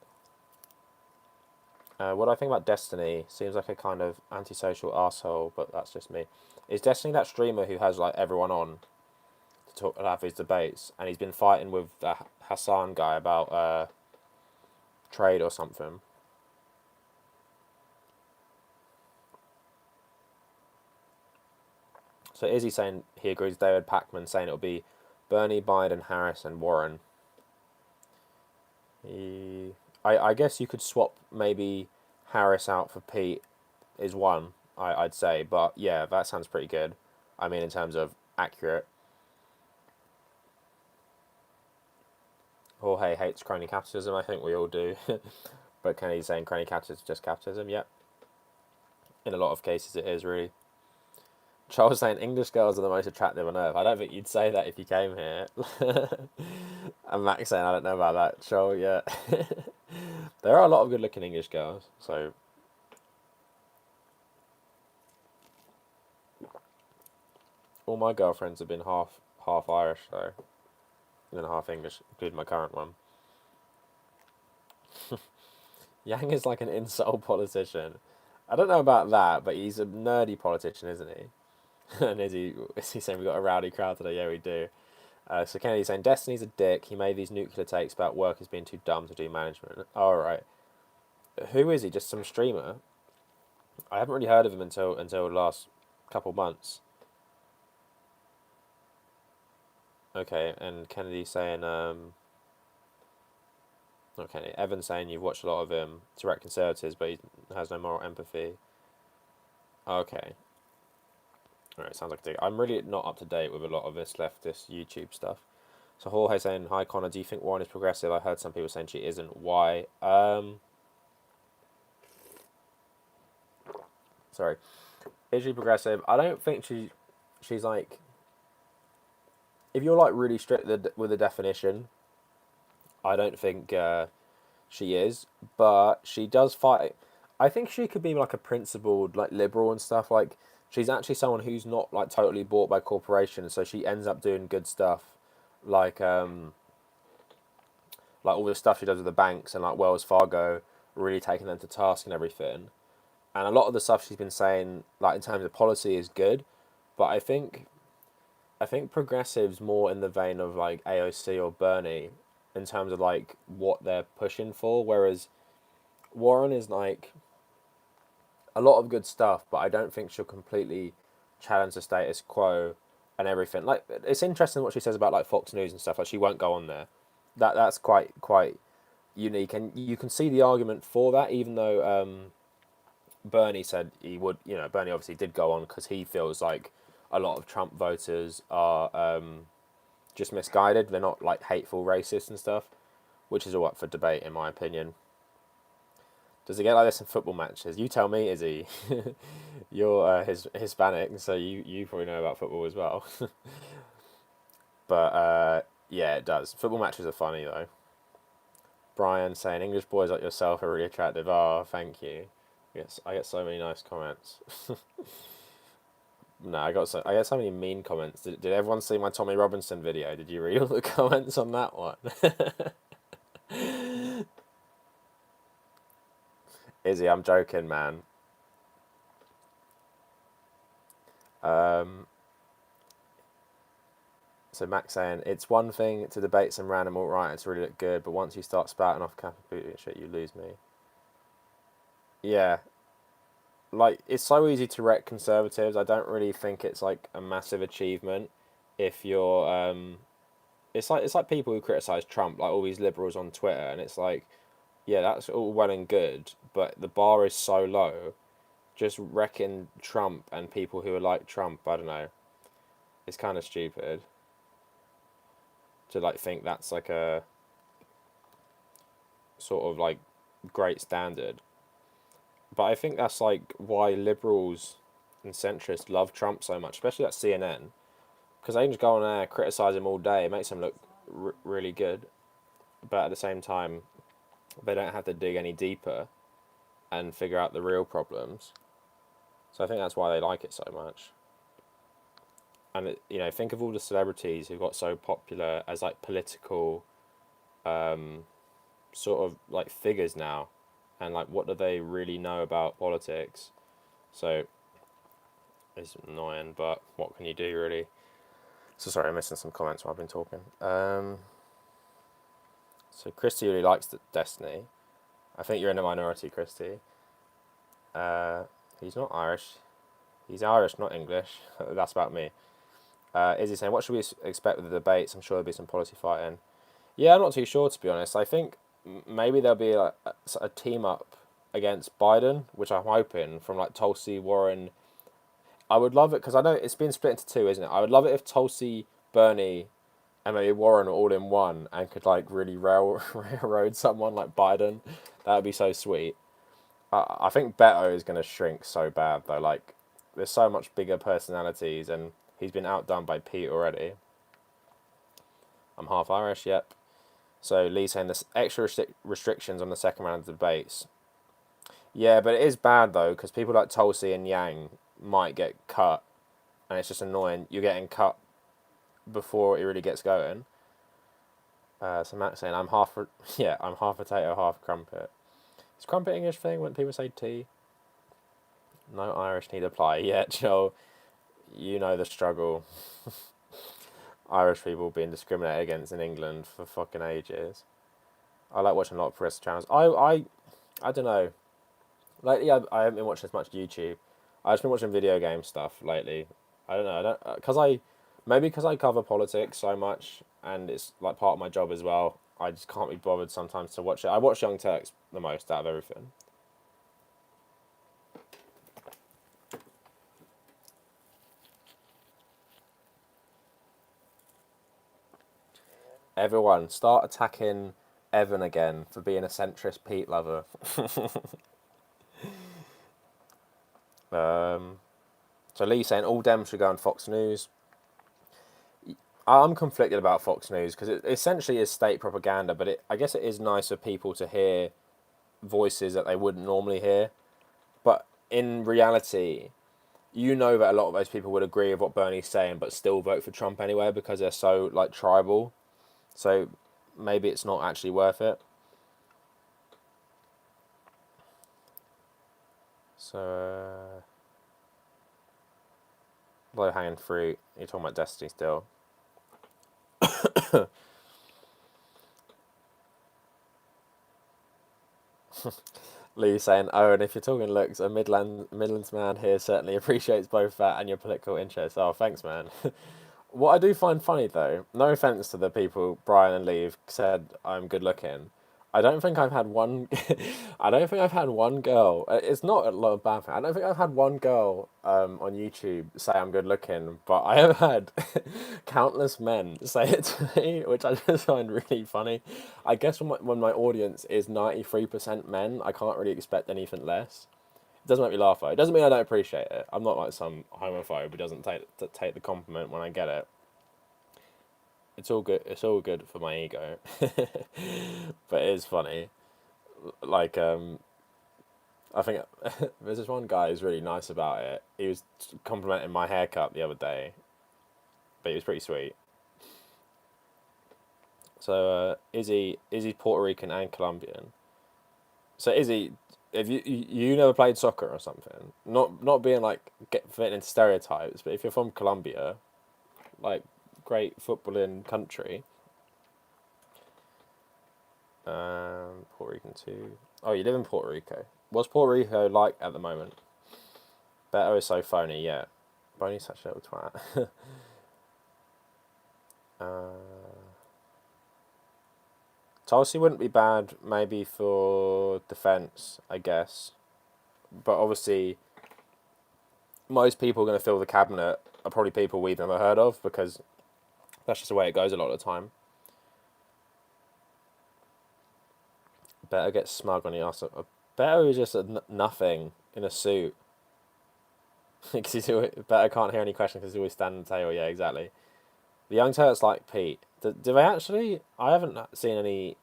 What I think about Destiny seems like a kind of antisocial asshole, but that's just me. Is Destiny that streamer who has like everyone on to talk have his debates, and he's been fighting with the Hassan guy about trade or something? So is he saying he agrees with David Packman saying it'll be Bernie, Biden, Harris, and Warren? I guess you could swap maybe Harris out for Pete is one, I'd say, but yeah, that sounds pretty good. I mean, in terms of accurate. Jorge hates crony capitalism. I think we all do, but Kennedy's saying crony capitalism is just capitalism. Yep, in a lot of cases it is really. Charles saying English girls are the most attractive on earth. I don't think you'd say that if you came here. And Max saying I don't know about that. Charles, yeah. There are a lot of good-looking English girls. So all my girlfriends have been half Irish though, and then half English, including my current one. Yang is like an insult politician. I don't know about that, but he's a nerdy politician, isn't he? And is he saying we got a rowdy crowd today? Yeah, we do. So Kennedy's saying Destiny's a dick. He made these nuclear takes about workers being too dumb to do management. All right, who is he? Just some streamer? I haven't really heard of him until the last couple months. Okay, and Kennedy's saying okay, Evan's saying you've watched a lot of him to wreck conservatives, but he has no moral empathy. Okay. Alright, sounds like a dig. I'm really not up to date with a lot of this leftist YouTube stuff. So Jorge saying, hi Connor, do you think Warren is progressive? I heard some people saying she isn't. Why? Sorry. Is she progressive? I don't think she's like, if you're like really strict with the definition, I don't think she is, but she does fight. I think she could be like a principled like liberal and stuff. Like she's actually someone who's not like totally bought by corporations, so she ends up doing good stuff, like like all the stuff she does with the banks and like Wells Fargo, really taking them to task and everything. And a lot of the stuff she's been saying, like in terms of policy, is good, but I think progressives more in the vein of like AOC or Bernie, in terms of like what they're pushing for, whereas Warren is like a lot of good stuff, but I don't think she'll completely challenge the status quo and everything. Like it's interesting what she says about like Fox News and stuff. Like she won't go on there. That's quite unique, and you can see the argument for that. Even though Bernie said he would, Bernie obviously did go on because he feels like a lot of Trump voters are just misguided. They're not like hateful racists and stuff, which is all up for debate in my opinion. Does it get like this in football matches? You tell me, Izzy. You're Hispanic, so you probably know about football as well. But yeah, it does. Football matches are funny though. Brian saying English boys like yourself are really attractive. Oh, thank you. Yes, I get so many nice comments. No, I get so many mean comments. Did everyone see my Tommy Robinson video? Did you read all the comments on that one? Izzy, I'm joking, man. Um, so Max saying it's one thing to debate some random alt right to really look good, but once you start spouting off Captain shit, you lose me. yeah, like it's so easy to wreck conservatives. I don't really think it's like a massive achievement if you're it's like people who criticize Trump, like all these liberals on Twitter, and it's like, yeah, that's all well and good, but the bar is so low. Just wrecking Trump and people who are like Trump, I don't know. It's kind of stupid to like think that's like a sort of like great standard. But I think that's like why liberals and centrists love Trump so much, especially at CNN, because they can just go on there criticize him all day. It makes them look really good, but at the same time, they don't have to dig any deeper and figure out the real problems. So I think that's why they like it so much. And think of all the celebrities who got so popular as like political, sort of like figures now, and like what do they really know about politics? So it's annoying, but what can you do really? So sorry, I'm missing some comments while I've been talking. So Christy really likes Destiny. I think you're in a minority, Christy. He's not Irish. He's Irish, not English. That's about me. Izzy saying, what should we expect with the debates? I'm sure there'll be some policy fighting. Yeah, I'm not too sure, to be honest. I think maybe there'll be like a team up against Biden, which I'm hoping from like Tulsi, Warren. I would love it because I know it's been split into two, isn't it? I would love it if Tulsi, Bernie, and maybe Warren were all in one and could like really railroad someone like Biden. That would be so sweet. I think Beto is going to shrink so bad though. Like, there's so much bigger personalities, and he's been outdone by Pete already. I'm half Irish, yep. So Lee saying there's extra restrictions on the second round of debates. Yeah, but it is bad though because people like Tulsi and Yang might get cut, and it's just annoying. You're getting cut before it really gets going. So Matt's saying I'm half, yeah, I'm half potato, half crumpet. Is crumpet English thing when people say tea? No Irish need apply. Yeah, Joe, you know the struggle. Irish people being discriminated against in England for fucking ages. I like watching a lot of progressive channels. I don't know. Lately, I haven't been watching as much YouTube. I've just been watching video game stuff lately. I don't know. I don't because maybe because I cover politics so much and it's like part of my job as well. I just can't be bothered sometimes to watch it. I watch Young Turks the most out of everything. Everyone, start attacking Evan again for being a centrist Pete lover. So Lee saying all Dems should go on Fox News. I'm conflicted about Fox News because it essentially is state propaganda, but I guess it is nice for people to hear voices that they wouldn't normally hear. But in reality, you know that a lot of those people would agree with what Bernie's saying, but still vote for Trump anyway because they're so like tribal. So maybe it's not actually worth it. So low hanging fruit. You're talking about Destiny still. Lee saying, "Oh, and if you're talking looks, a Midlands man here certainly appreciates both that and your political interests." Oh, thanks, man. What I do find funny though, no offense to the people Brian and Lee have said I'm good looking. I don't think I've had one. I don't think I've had one girl. It's not a lot of bad thing. I don't think I've had one girl on YouTube say I'm good looking, but I have had countless men say it to me, which I just find really funny. I guess when my audience is 93% men, I can't really expect anything less. It doesn't make me laugh though. It doesn't mean I don't appreciate it. I'm not like some homophobe who doesn't take the compliment when I get it. It's all good. It's all good for my ego, but it is funny. Like I think there's this one guy who's really nice about it. He was complimenting my haircut the other day, but he was pretty sweet. So Izzy Puerto Rican and Colombian. So Izzy, if you never played soccer or something, not being like fitting into stereotypes, but if you're from Colombia, like great footballing country. Puerto Rican too. Oh, you live in Puerto Rico. What's Puerto Rico like at the moment? Beto is so phony, yeah. Boney's such a little twat. Tulsi wouldn't be bad, maybe for defence, I guess. But obviously, most people going to fill the cabinet are probably people we've never heard of because that's just the way it goes a lot of the time. Beto gets smug on the ass. Beto is just nothing in a suit. Because Beto can't hear any questions because he's always standing at the table. Yeah, exactly. The Young Turks like Pete. Do they actually? I haven't seen any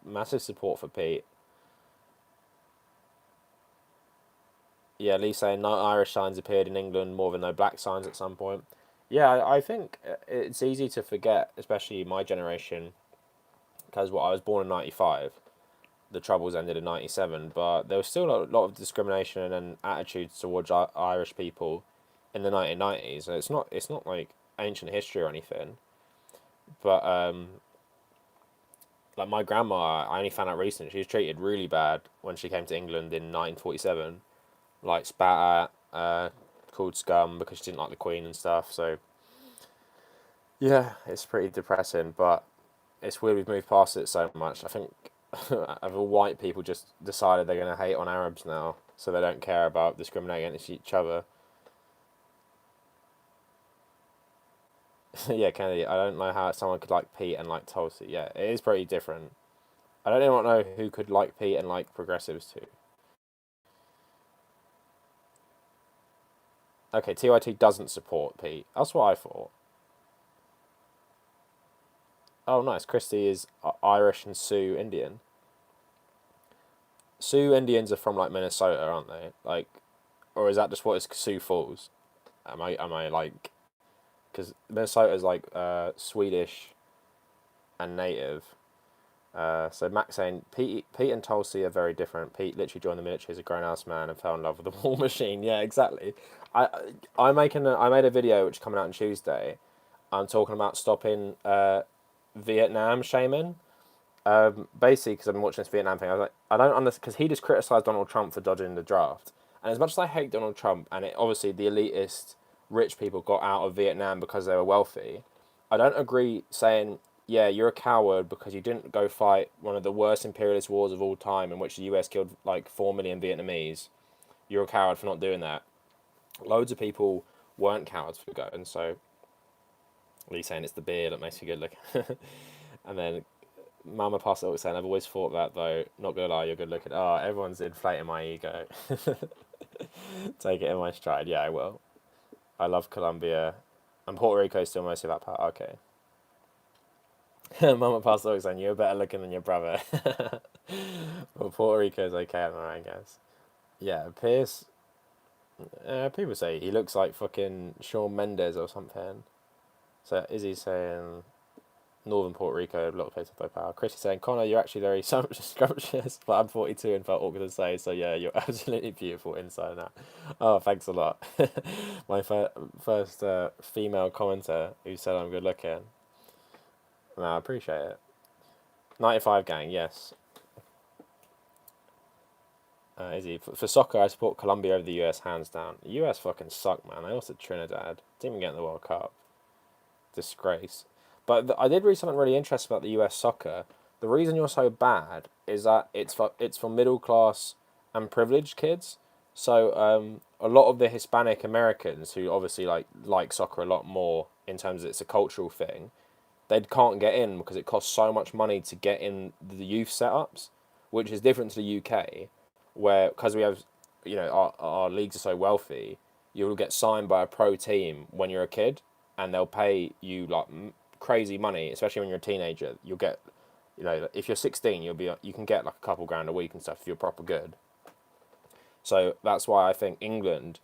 massive support for Pete. Yeah, Lee saying no Irish signs appeared in England more than no black signs at some point. Yeah, I think it's easy to forget, especially my generation, because I was born in '95. The Troubles ended in '97, but there was still a lot of discrimination and attitudes towards Irish people in the 1990s. And it's not like ancient history or anything, but like my grandma, I only found out recently she was treated really bad when she came to England in 1947, like spat at, called scum because she didn't like the Queen and stuff. So yeah, it's pretty depressing, but it's weird we've moved past it so much. I think other white people just decided they're going to hate on Arabs now, so they don't care about discriminating against each other. Yeah, Kennedy, I don't know how someone could like Pete and like Tulsi. Yeah, it is pretty different. I don't even know who could like Pete and like progressives too. Okay, TYT doesn't support Pete. That's what I thought. Oh, nice. Christy is Irish and Sioux Indian. Sioux Indians are from like Minnesota, aren't they? Like, or is that just what is Sioux Falls? Am I like because Minnesota is like Swedish and native. So Max saying Pete and Tulsi are very different. Pete literally joined the military as a grown ass man and fell in love with the war machine. Yeah, exactly. I I made a video which is coming out on Tuesday. I'm talking about stopping Vietnam shaming. Basically, because I've been watching this Vietnam thing, I was like, I don't understand because he just criticized Donald Trump for dodging the draft. And as much as I hate Donald Trump, and it obviously the elitist rich people got out of Vietnam because they were wealthy, I don't agree saying, yeah, you're a coward because you didn't go fight one of the worst imperialist wars of all time in which the US killed like 4 million Vietnamese. You're a coward for not doing that. Loads of people weren't cowards for going, so Lee saying it's the beer that makes you good looking. And then Mama Pastor was saying, I've always thought that though, not gonna lie, you're good looking. Oh, everyone's inflating my ego. Take it in my stride. Yeah, I will. I love Colombia. And Puerto Rico is still mostly about power. Okay. Mama Pastor was saying, you're better looking than your brother. Well, Puerto Rico is okay, I guess. Yeah, Pierce. People say he looks like fucking Shawn Mendes or something. So is he saying Northern Puerto Rico, a lot of places with power. Chris is saying, Connor, you're actually very scrumptious, but I'm 42 and felt awkward to say, so yeah, you're absolutely beautiful inside and out. Oh, thanks a lot. My first female commenter who said I'm good looking. No, I appreciate it. 95 gang, yes. Izzy, for soccer, I support Colombia over the US hands down. The US fucking suck, man. They lost to Trinidad. Didn't even get in the World Cup. Disgrace. But I did read something really interesting about the US soccer. The reason you're so bad is that it's for middle class and privileged kids. So a lot of the Hispanic Americans who obviously like soccer a lot more in terms of it's a cultural thing, they can't get in because it costs so much money to get in the youth setups, which is different to the UK, where because we have, our leagues are so wealthy, you'll get signed by a pro team when you're a kid, and they'll pay you like crazy money, especially when you're a teenager. You'll get, if you're 16, you can get like a couple grand a week and stuff if you're proper good. So that's why I think England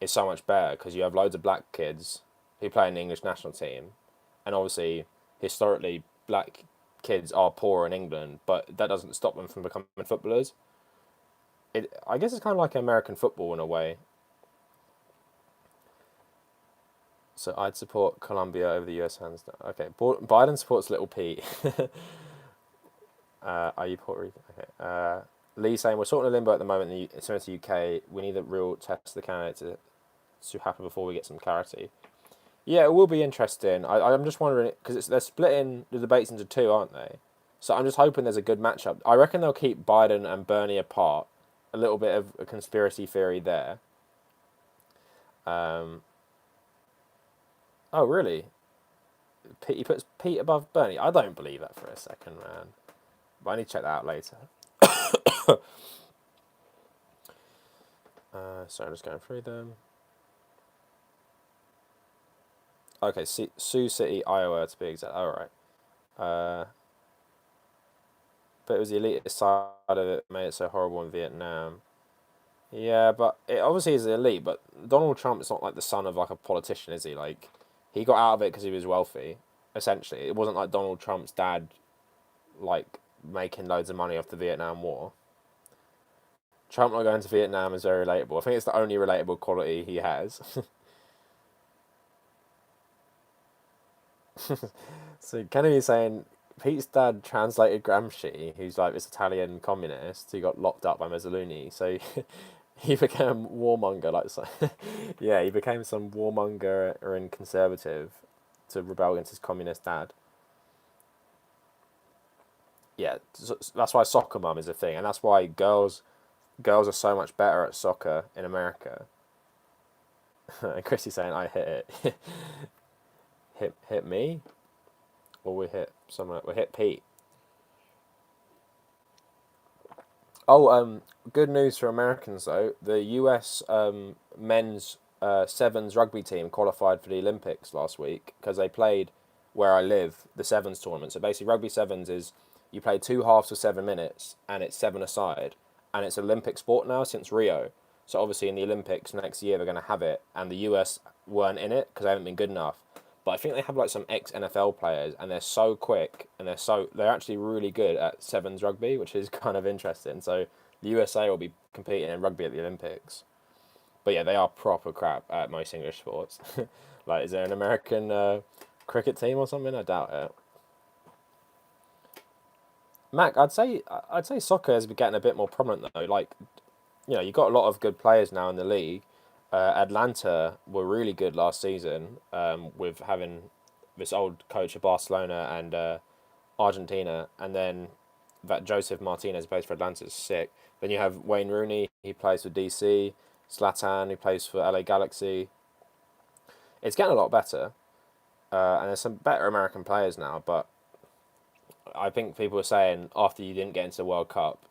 is so much better because you have loads of black kids who play in the English national team, and obviously historically black kids are poor in England, but that doesn't stop them from becoming footballers. I guess it's kind of like American football in a way. So I'd support Colombia over the US hands down. Okay, Biden supports Little Pete. Are you Puerto Rican? Okay. Lee saying we're sort of in limbo at the moment. Similar to UK, we need a real test of the candidate to happen before we get some clarity. Yeah, it will be interesting. I'm just wondering because they're splitting the debates into two, aren't they? So I'm just hoping there's a good matchup. I reckon they'll keep Biden and Bernie apart. A little bit of a conspiracy theory there. Um, oh really? He puts Pete above Bernie. I don't believe that for a second, man. But I need to check that out later. So I'm just going through them. Okay, Sioux City, Iowa, to be exact. All right. But it was the elitist side of it that made it so horrible in Vietnam. Yeah, but it obviously is elite. But Donald Trump is not like the son of like a politician, is he? Like, he got out of it because he was wealthy. Essentially, it wasn't like Donald Trump's dad, like making loads of money off the Vietnam War. Trump not going to Vietnam is very relatable. I think it's the only relatable quality he has. So Kennedy's saying Pete's dad translated Gramsci, who's like this Italian communist who got locked up by Mussolini. So he became warmonger, like so, yeah, he became some warmonger and conservative to rebel against his communist dad. Yeah, so that's why soccer mum is a thing, and that's why girls are so much better at soccer in America. And Chrissy's saying I hit it, hit me, or we hit someone. We hit Pete. Oh, good news for Americans though. The U.S. Men's sevens rugby team qualified for the Olympics last week because they played where I live, the sevens tournament. So basically, rugby sevens is you play two halves for 7 minutes and it's seven aside, and it's Olympic sport now since Rio. So obviously in the Olympics next year they're going to have it, and the US weren't in it because they haven't been good enough. But I think they have like some ex NFL players, and they're so quick, and they're actually really good at sevens rugby, which is kind of interesting. So the USA will be competing in rugby at the Olympics. But yeah, they are proper crap at most English sports. Like, is there an American cricket team or something? I doubt it. Mac, I'd say soccer has been getting a bit more prominent though. Like, you've got a lot of good players now in the league. Atlanta were really good last season with having this old coach of Barcelona and Argentina, and then that Joseph Martinez plays for Atlanta is sick. Then you have Wayne Rooney, he plays for DC, Zlatan, who plays for LA Galaxy. It's getting a lot better, and there's some better American players now. But I think people are saying after you didn't get into the World Cup,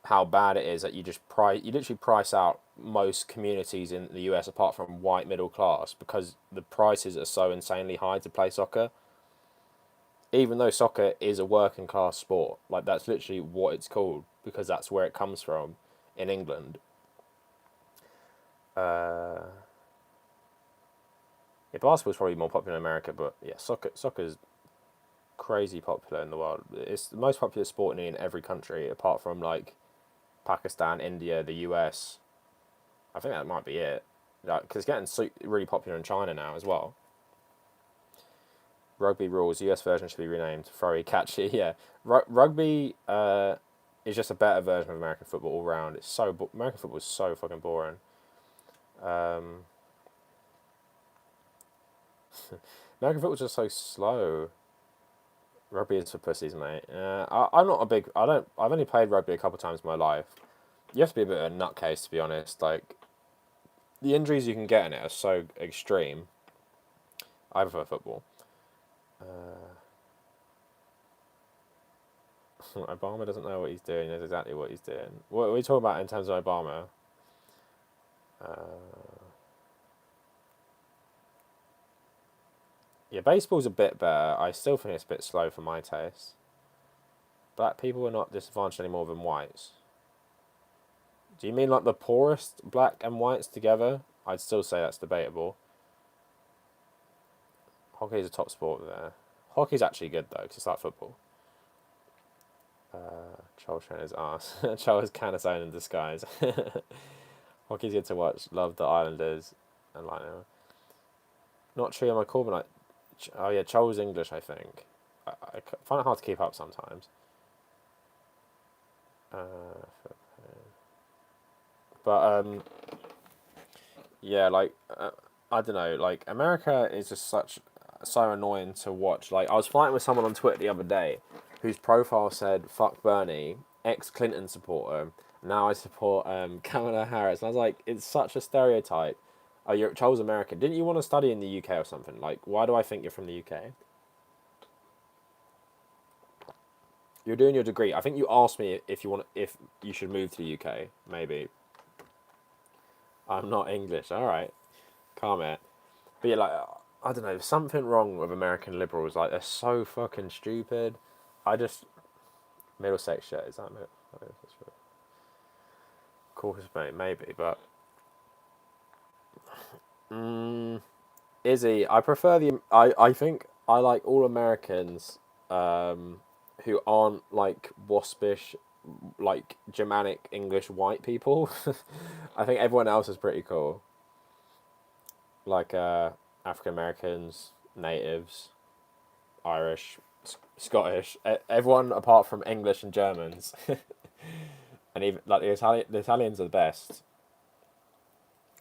how bad it is that you literally price out most communities in the US apart from white middle class because the prices are so insanely high to play soccer. Even though soccer is a working class sport, like that's literally what it's called because that's where it comes from in England. Uh, yeah, basketball's probably more popular in America, but yeah, soccer's crazy popular in the world. It's the most popular sport in every country apart from like Pakistan, India, the US. I think that might be it. Because it's getting really popular in China now as well. Rugby rules. US version should be renamed. Very catchy. Yeah, rugby is just a better version of American football all round. American football is so fucking boring. Um, American football's just so slow. Rugby is for pussies, mate. I'm not a big. I don't. I've only played rugby a couple times in my life. You have to be a bit of a nutcase to be honest. Like the injuries you can get in it are so extreme. I prefer football. Obama doesn't know what he's doing. He knows exactly what he's doing. What are we talking about in terms of Obama? Yeah, baseball's a bit better. I still think it's a bit slow for my taste. Black people are not disadvantaged any more than whites. Do you mean like the poorest black and whites together? I'd still say that's debatable. Hockey's a top sport there. Hockey's actually good though, because it's like football. Charles showing his ass. Charles Canasone in disguise. Hockey's good to watch. Love the Islanders and like not true on my Corbynite. Oh yeah, Charles English. I think. I find it hard to keep up sometimes. But yeah, like I don't know, like America is just so annoying to watch. Like I was fighting with someone on Twitter the other day, whose profile said "fuck Bernie," ex-Clinton supporter. Now I support Kamala Harris, and I was like, it's such a stereotype. Oh, you're Charles American. Didn't you want to study in the UK or something? Like, why do I think you're from the UK? You're doing your degree. I think you asked me if you should move to the UK. Maybe I'm not English. All right, calm it. But yeah, like I don't know, there's something wrong with American liberals. Like they're so fucking stupid. I just Middlesex shit is that it? Of course, mate, maybe, but Izzy, I prefer the. I think I like all Americans, who aren't like waspish, like Germanic English white people. I think everyone else is pretty cool. Like African Americans, natives, Irish, Scottish, everyone apart from English and Germans, and even like the Italians are the best.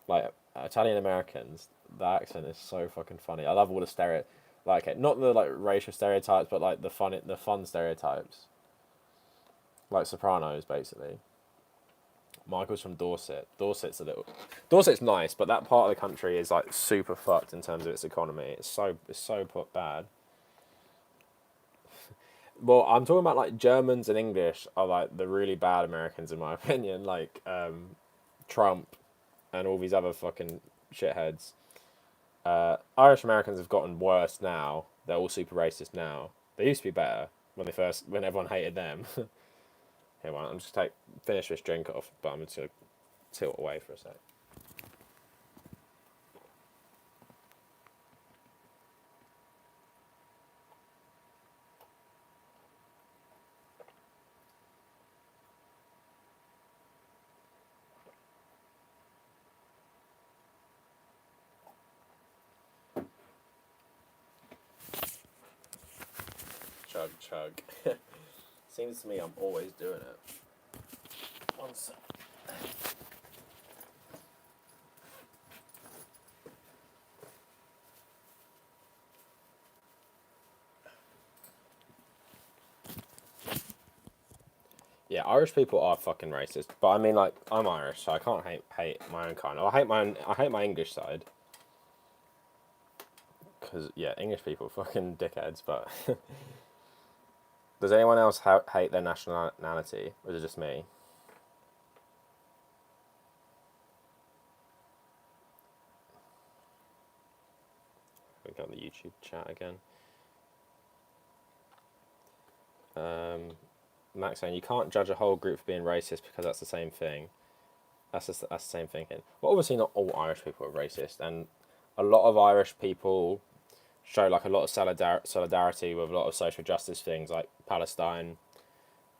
Like Italian Americans, the accent is so fucking funny. I love all the like not the like racial stereotypes, but like the fun stereotypes, like Sopranos, basically. Michael's from Dorset. Dorset's nice, but that part of the country is like super fucked in terms of its economy. It's so put bad. Well, I'm talking about like Germans and English are like the really bad Americans in my opinion, like Trump and all these other fucking shitheads. Irish Americans have gotten worse now. They're all super racist now. They used to be better when everyone hated them. Here, well, I'm just finish this drink off, but I'm just gonna tilt away for a sec. Chug, chug. Seems to me I'm always doing it. One sec. Yeah, Irish people are fucking racist, but I mean, like, I'm Irish, so I can't hate my own kind. I hate my English side, because yeah, English people are fucking dickheads. But does anyone else hate their nationality, or is it just me? We got the YouTube chat again. Max saying you can't judge a whole group for being racist because that's the same thing. That's the same thinking. Well, obviously not all Irish people are racist, and a lot of Irish people show like a lot of solidarity with a lot of social justice things like Palestine,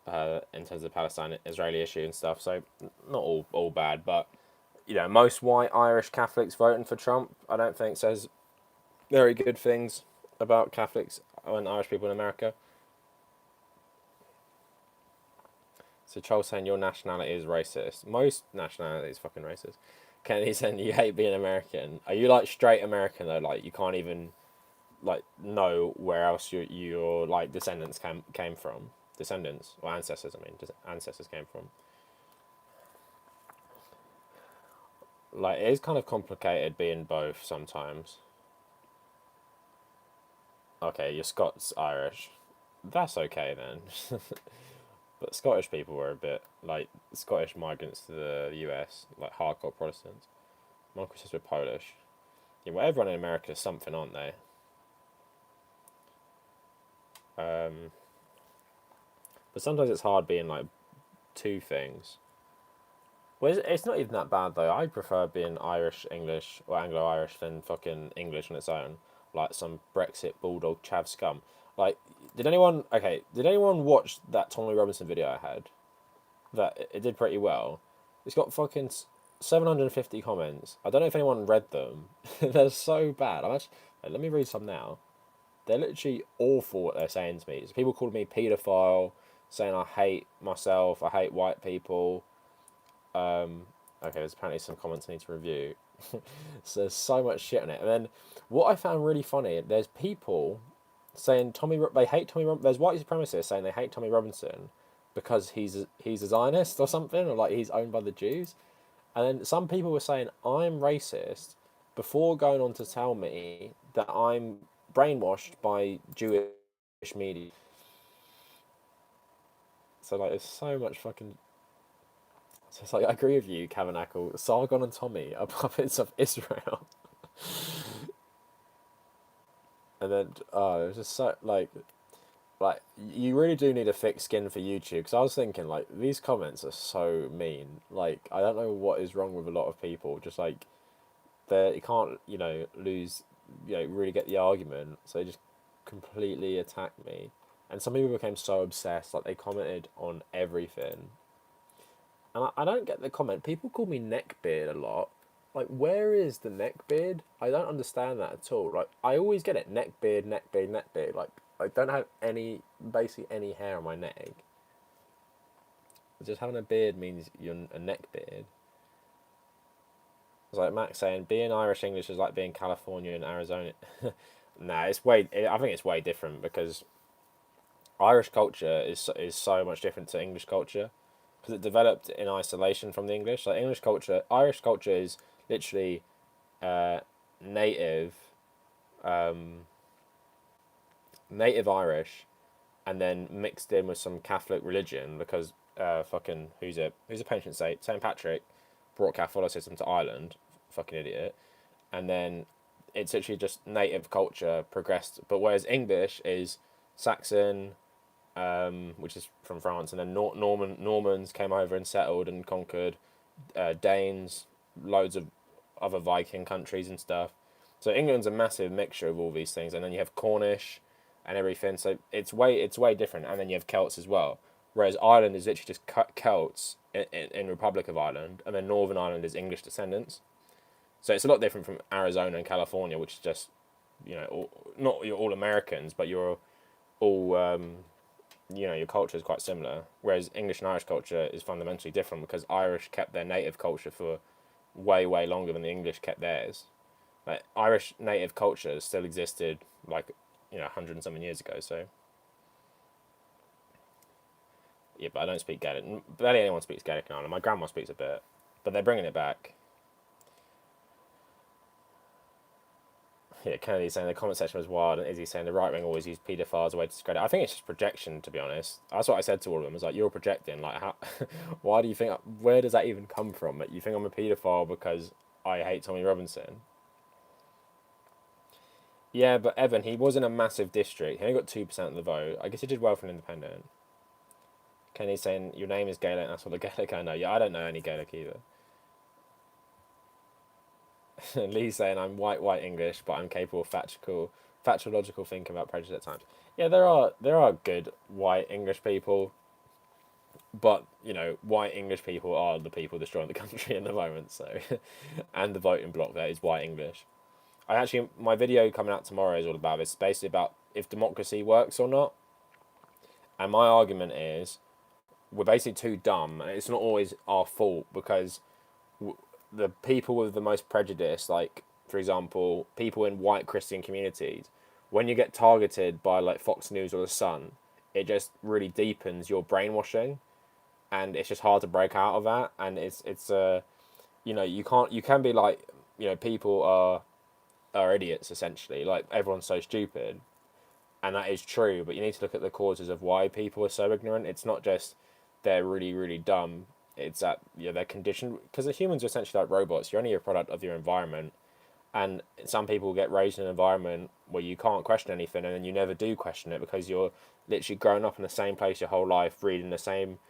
in terms of the Palestine-Israeli issue and stuff. So not all bad, but most white Irish Catholics voting for Trump, I don't think says very good things about Catholics and Irish people in America. So Charles saying your nationality is racist. Most nationality is fucking racist. Kennedy saying you hate being American. Are you like straight American though? Like you can't even like know where else your like descendants came from. Descendants or ancestors. I mean, ancestors came from. Like it is kind of complicated being both sometimes. Okay, you're Scots Irish. That's okay then. But Scottish people were a bit like Scottish migrants to the US, like hardcore Protestants. My uncle says we're Polish. Yeah, well, everyone in America is something, aren't they? But sometimes it's hard being like two things. Well, it's not even that bad though. I prefer being Irish English or Anglo Irish than fucking English on its own. Like some Brexit bulldog chav scum. Like, Did anyone watch that Tommy Robinson video I had? That it did pretty well. It's got fucking 750 comments. I don't know if anyone read them. They're so bad. Let me read some now. They're literally awful what they're saying to me. So people called me paedophile. saying I hate myself, I hate white people. Okay, there's apparently some comments I need to review. So there's so much shit on it. And then what I found really funny, there's people saying they hate Tommy. There's white supremacists saying they hate Tommy Robinson because he's a Zionist or something, or like he's owned by the Jews. And then some people were saying I'm racist before going on to tell me that I'm brainwashed by Jewish media. So like, there's so much fucking. So it's like I agree with you, Tabernacle. Sargon and Tommy are puppets of Israel. And then it was just so like you really do need a thick skin for YouTube, because I was thinking like these comments are so mean. Like I don't know what is wrong with a lot of people. Just like they, you can't, lose, really get the argument, so they just completely attack me. And some people became so obsessed, like they commented on everything. And I don't get the comment. People call me neckbeard a lot. Like, where is the neckbeard? I don't understand that at all. Like, I always get it. Neckbeard, neckbeard, neckbeard. Like, I don't have basically any hair on my neck. Just having a beard means you're a neckbeard. It's like Max saying, being Irish English is like being California and Arizona. Nah, I think it's way different, because Irish culture is so much different to English culture, because it developed in isolation from the English. Like Irish culture is literally uh, native, um, native Irish, and then mixed in with some Catholic religion, because fucking who's a patron saint? Saint Patrick brought Catholicism to Ireland. Fucking idiot. And then it's literally just native culture progressed. But whereas English is Saxon, which is from France, and then Normans came over and settled and conquered, Danes, loads of other Viking countries and stuff. So England's a massive mixture of all these things, and then you have Cornish and everything. So it's way different, and then you have Celts as well. Whereas Ireland is literally just Celts in Republic of Ireland, and then Northern Ireland is English descendants. So it's a lot different from Arizona and California, which is just, not you're all Americans, but you're all your culture is quite similar. Whereas English and Irish culture is fundamentally different, because Irish kept their native culture for way longer than the English kept theirs. Like Irish native culture still existed, like 100 and something years ago. So yeah, but I don't speak Gaelic. Barely anyone speaks Gaelic in Ireland. My grandma speaks a bit, but they're bringing it back. Yeah, Kennedy's saying the comment section was wild, and Izzy saying the right wing always use paedophile as a way to discredit. I think it's just projection, to be honest. That's what I said to all of them. I was like, you're projecting. Like, how? Why do you think? Where does that even come from? That you think I'm a paedophile because I hate Tommy Robinson? Yeah, but Evan, he was in a massive district. He only got 2% of the vote. I guess he did well for an independent. Kenny's saying your name is Gaelic. That's what the Gaelic I know. Yeah, I don't know any Gaelic either. Lee's saying I'm white English, but I'm capable of factual logical thinking about prejudice at times. Yeah, there are good white English people, but white English people are the people destroying the country in the moment. So, and the voting bloc there is white English. My video coming out tomorrow is all about this. It's basically about if democracy works or not. And my argument is we're basically too dumb, and it's not always our fault, because the people with the most prejudice, like for example, people in white Christian communities, when you get targeted by like Fox News or the Sun, it just really deepens your brainwashing, and it's just hard to break out of that. And you can be like, people are idiots essentially. Like everyone's so stupid, and that is true. But you need to look at the causes of why people are so ignorant. It's not just they're really dumb. It's that they're conditioned, because the humans are essentially like robots. You're only a product of your environment, and some people get raised in an environment where you can't question anything, and then you never do question it, because you're literally growing up in the same place your whole life, reading the same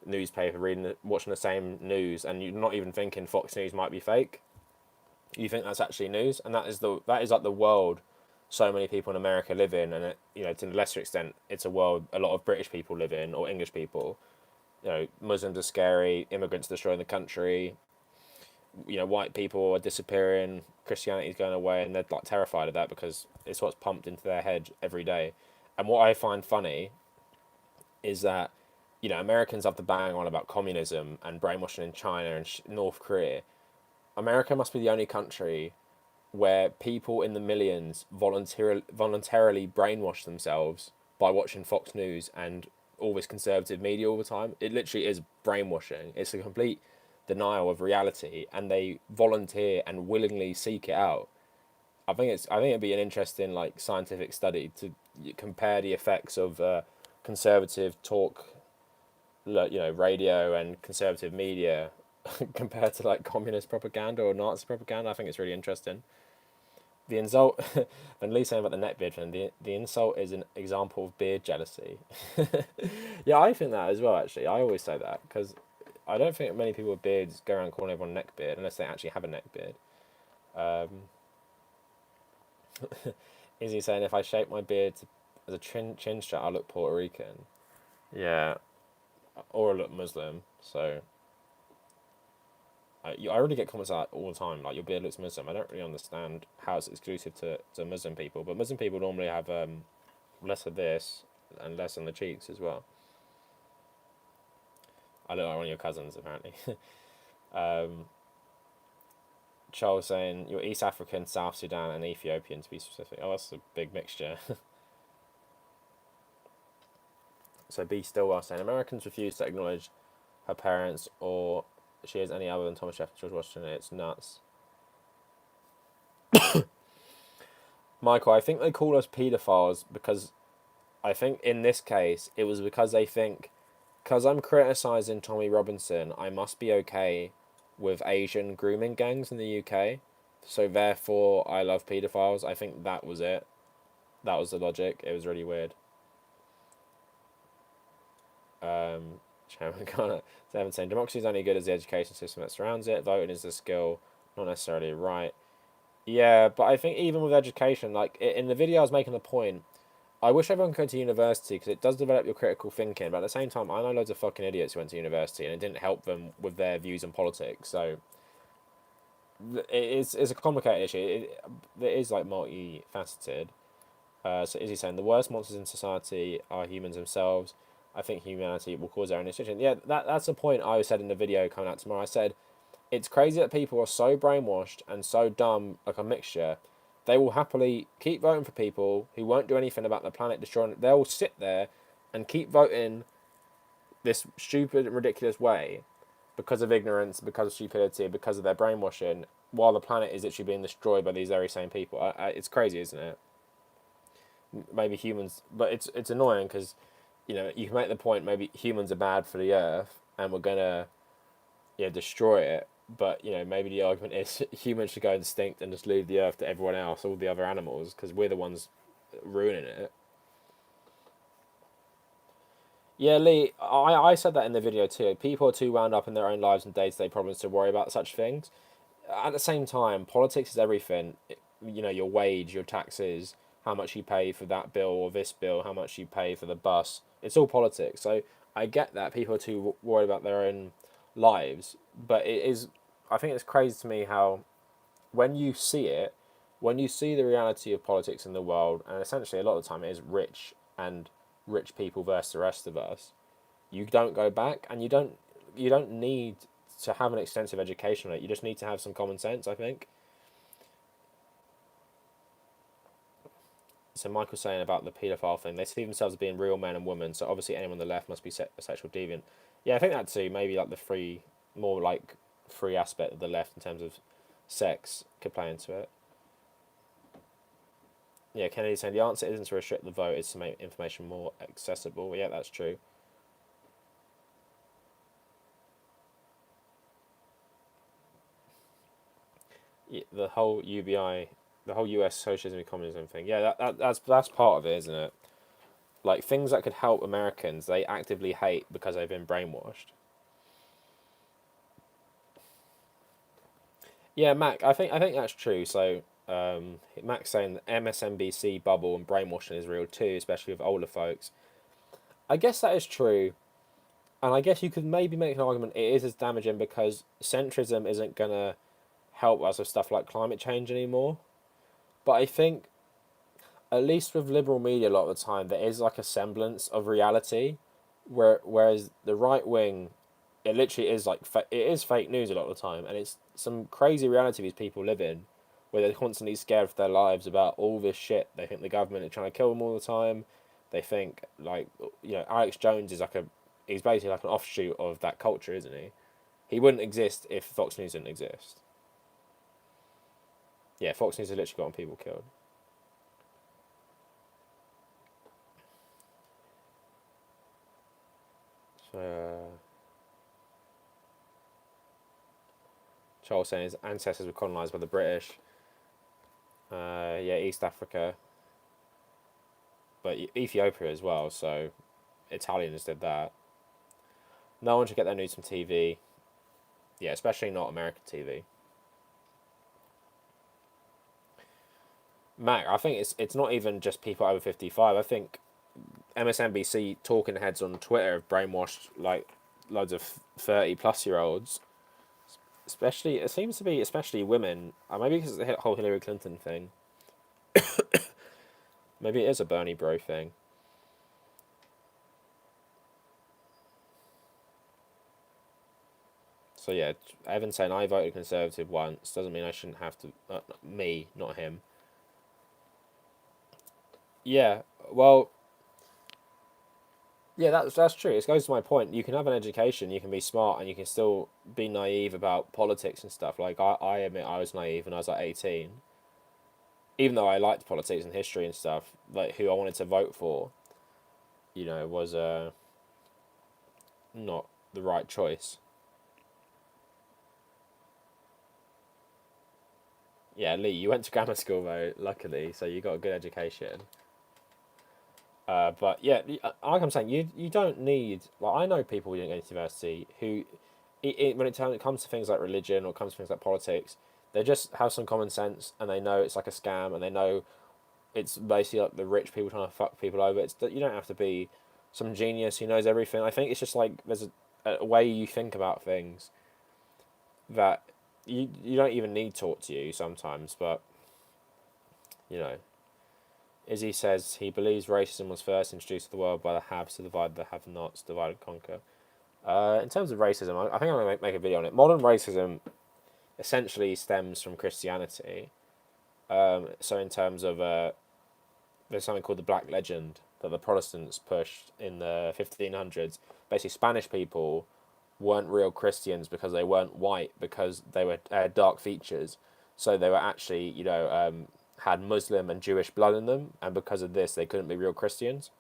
newspaper, watching the same news, and you're not even thinking Fox News might be fake. You think that's actually news, and that is like the world so many people in America live in, and to a lesser extent, it's a world a lot of British people live in, or English people. Muslims are scary, immigrants destroying the country, white people are disappearing, Christianity's going away, and they're like terrified of that, because it's what's pumped into their head every day. And what I find funny is that, Americans have to bang on about communism and brainwashing in China and North Korea. America must be the only country where people in the millions voluntarily brainwash themselves by watching Fox News and all this conservative media all the time. It literally is brainwashing. It's a complete denial of reality, and they volunteer and willingly seek it out. I think it'd be an interesting like scientific study to compare the effects of conservative talk, radio and conservative media compared to like communist propaganda or Nazi propaganda. I think it's really interesting. The insult, and Lee saying about the neckbeard thing, the insult is an example of beard jealousy. Yeah, I think that as well, actually. I always say that because I don't think many people with beards go around calling everyone neckbeard unless they actually have a neckbeard. Um, is he saying if I shape my beard as a chin strap, I look Puerto Rican? Yeah, or I look Muslim. So I already get comments like that all the time, like your beard looks Muslim. I don't really understand how it's exclusive to Muslim people, but Muslim people normally have less of this and less on the cheeks as well. I look like one of your cousins, apparently. um, Charles saying you're East African, South Sudan, and Ethiopian to be specific. Oh, that's a big mixture. So B Stillwell saying Americans refuse to acknowledge her parents or she is any other than Thomas Jefferson, George Washington. It's nuts. Michael, I think they call us paedophiles because I think in this case it was because they think because I'm criticizing Tommy Robinson, I must be okay with Asian grooming gangs in the UK. So therefore, I love paedophiles. I think that was it. That was the logic. It was really weird. Chairman Connor saying democracy is only good as the education system that surrounds it. Voting is the skill, not necessarily right. Yeah, but I think even with education, like in the video, I was making the point. I wish everyone could go to university because it does develop your critical thinking. But at the same time, I know loads of fucking idiots who went to university and it didn't help them with their views on politics. So it's a complicated issue. It is like multifaceted. So is he saying the worst monsters in society are humans themselves? I think humanity will cause their own extinction. Yeah, that's the point I said in the video coming out tomorrow. I said it's crazy that people are so brainwashed and so dumb, like a mixture. They will happily keep voting for people who won't do anything about the planet destroying. They'll sit there and keep voting this stupid, ridiculous way because of ignorance, because of stupidity, because of their brainwashing, while the planet is literally being destroyed by these very same people. It's crazy, isn't it? Maybe humans, but it's annoying because you can make the point maybe humans are bad for the earth and we're gonna destroy it, but maybe the argument is humans should go extinct and just leave the earth to everyone else, all the other animals, because we're the ones ruining it. Yeah, Lee, I said that in the video too. People are too wound up in their own lives and day-to-day problems to worry about such things. At the same time, politics is everything. Your wage, your taxes, how much you pay for that bill or this bill, how much you pay for the bus. It's all politics. So I get that people are too worried about their own lives, but it is. I think it's crazy to me how when you see it, when you see the reality of politics in the world, and essentially a lot of the time it is rich people versus the rest of us, you don't go back, and you don't need to have an extensive education on it. You just need to have some common sense, I think. So Michael's saying about the paedophile thing, they see themselves as being real men and women, so obviously anyone on the left must be a sexual deviant. Yeah, I think that too. Maybe like the more like free aspect of the left in terms of sex could play into it. Yeah, Kennedy's saying the answer isn't to restrict the vote, it's to make information more accessible. Yeah, that's true. Yeah, the whole UBI, the whole US socialism and communism thing. Yeah, that's part of it, isn't it? Like things that could help Americans, they actively hate because they've been brainwashed. Yeah, Mac, I think that's true. So, Mac's saying the MSNBC bubble and brainwashing is real too, especially with older folks. I guess that is true, and I guess you could maybe make an argument it is as damaging because centrism isn't gonna help us with stuff like climate change anymore. But I think at least with liberal media a lot of the time there is like a semblance of reality, Whereas the right wing, it literally is like it is fake news a lot of the time, and it's some crazy reality these people live in, where they're constantly scared for their lives about all this shit. They think the government is trying to kill them all the time. They think like Alex Jones is he's basically like an offshoot of that culture, isn't he? He wouldn't exist if Fox News didn't exist. Yeah, Fox News has literally gotten people killed. So, Charles saying his ancestors were colonised by the British. Yeah, East Africa, but Ethiopia as well. So Italians did that. No one should get their news from TV. Yeah, especially not American TV. Mac, I think it's not even just people over 55. I think MSNBC talking heads on Twitter have brainwashed like loads of 30-plus-year-olds. Especially, it seems to be especially women. Maybe because it's the whole Hillary Clinton thing. Maybe it is a Bernie bro thing. So yeah, Evan saying I voted Conservative once doesn't mean I shouldn't have to. Me, not him. Yeah, well, yeah, that's true. It goes to my point. You can have an education, you can be smart, and you can still be naive about politics and stuff. Like I admit I was naive when I was like 18, even though I liked politics and history and stuff. Like who I wanted to vote for, was not the right choice. Yeah, Lee, you went to grammar school though, luckily, so you got a good education. But yeah, like I'm saying, you don't need like I know people who didn't go to university who, when it comes to things like religion or comes to things like politics, they just have some common sense and they know it's like a scam and they know it's basically like the rich people trying to fuck people over. It's that you don't have to be some genius who knows everything. I think it's just like there's a way you think about things that you don't even need taught to you sometimes, but you know. Izzy says he believes racism was first introduced to the world by the haves to divide the have-nots, divide and conquer. In terms of racism, I think I'm going to make a video on it. Modern racism essentially stems from Christianity. So in terms of, there's something called the Black Legend that the Protestants pushed in the 1500s. Basically, Spanish people weren't real Christians because they weren't white, because they were dark features. So they were actually, had Muslim and Jewish blood in them, and because of this, they couldn't be real Christians.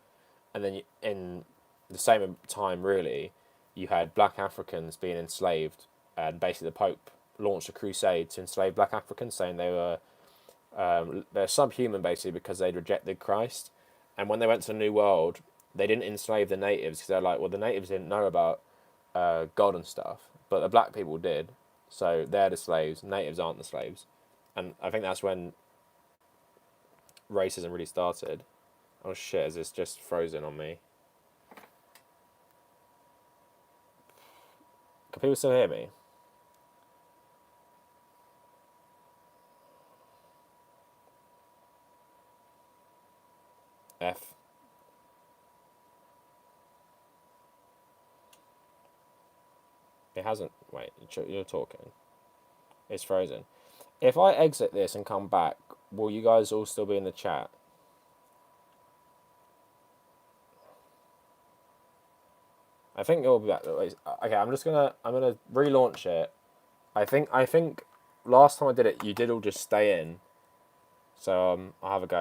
And then in the same time, really, you had black Africans being enslaved, and basically the Pope launched a crusade to enslave black Africans, saying they're subhuman basically because they'd rejected Christ. And when they went to the New World, they didn't enslave the natives because they're like, well, the natives didn't know about God and stuff, but the black people did. So they're the slaves. Natives aren't the slaves, and I think that's when racism really started. Oh shit! Is this just frozen on me? Can people still hear me? F. It hasn't. Wait, you're talking. It's frozen. If I exit this and come back, will you guys all still be in the chat? I think you'll be back. Okay, I'm gonna relaunch it. I think last time I did it, you did all just stay in. So I'll have a go.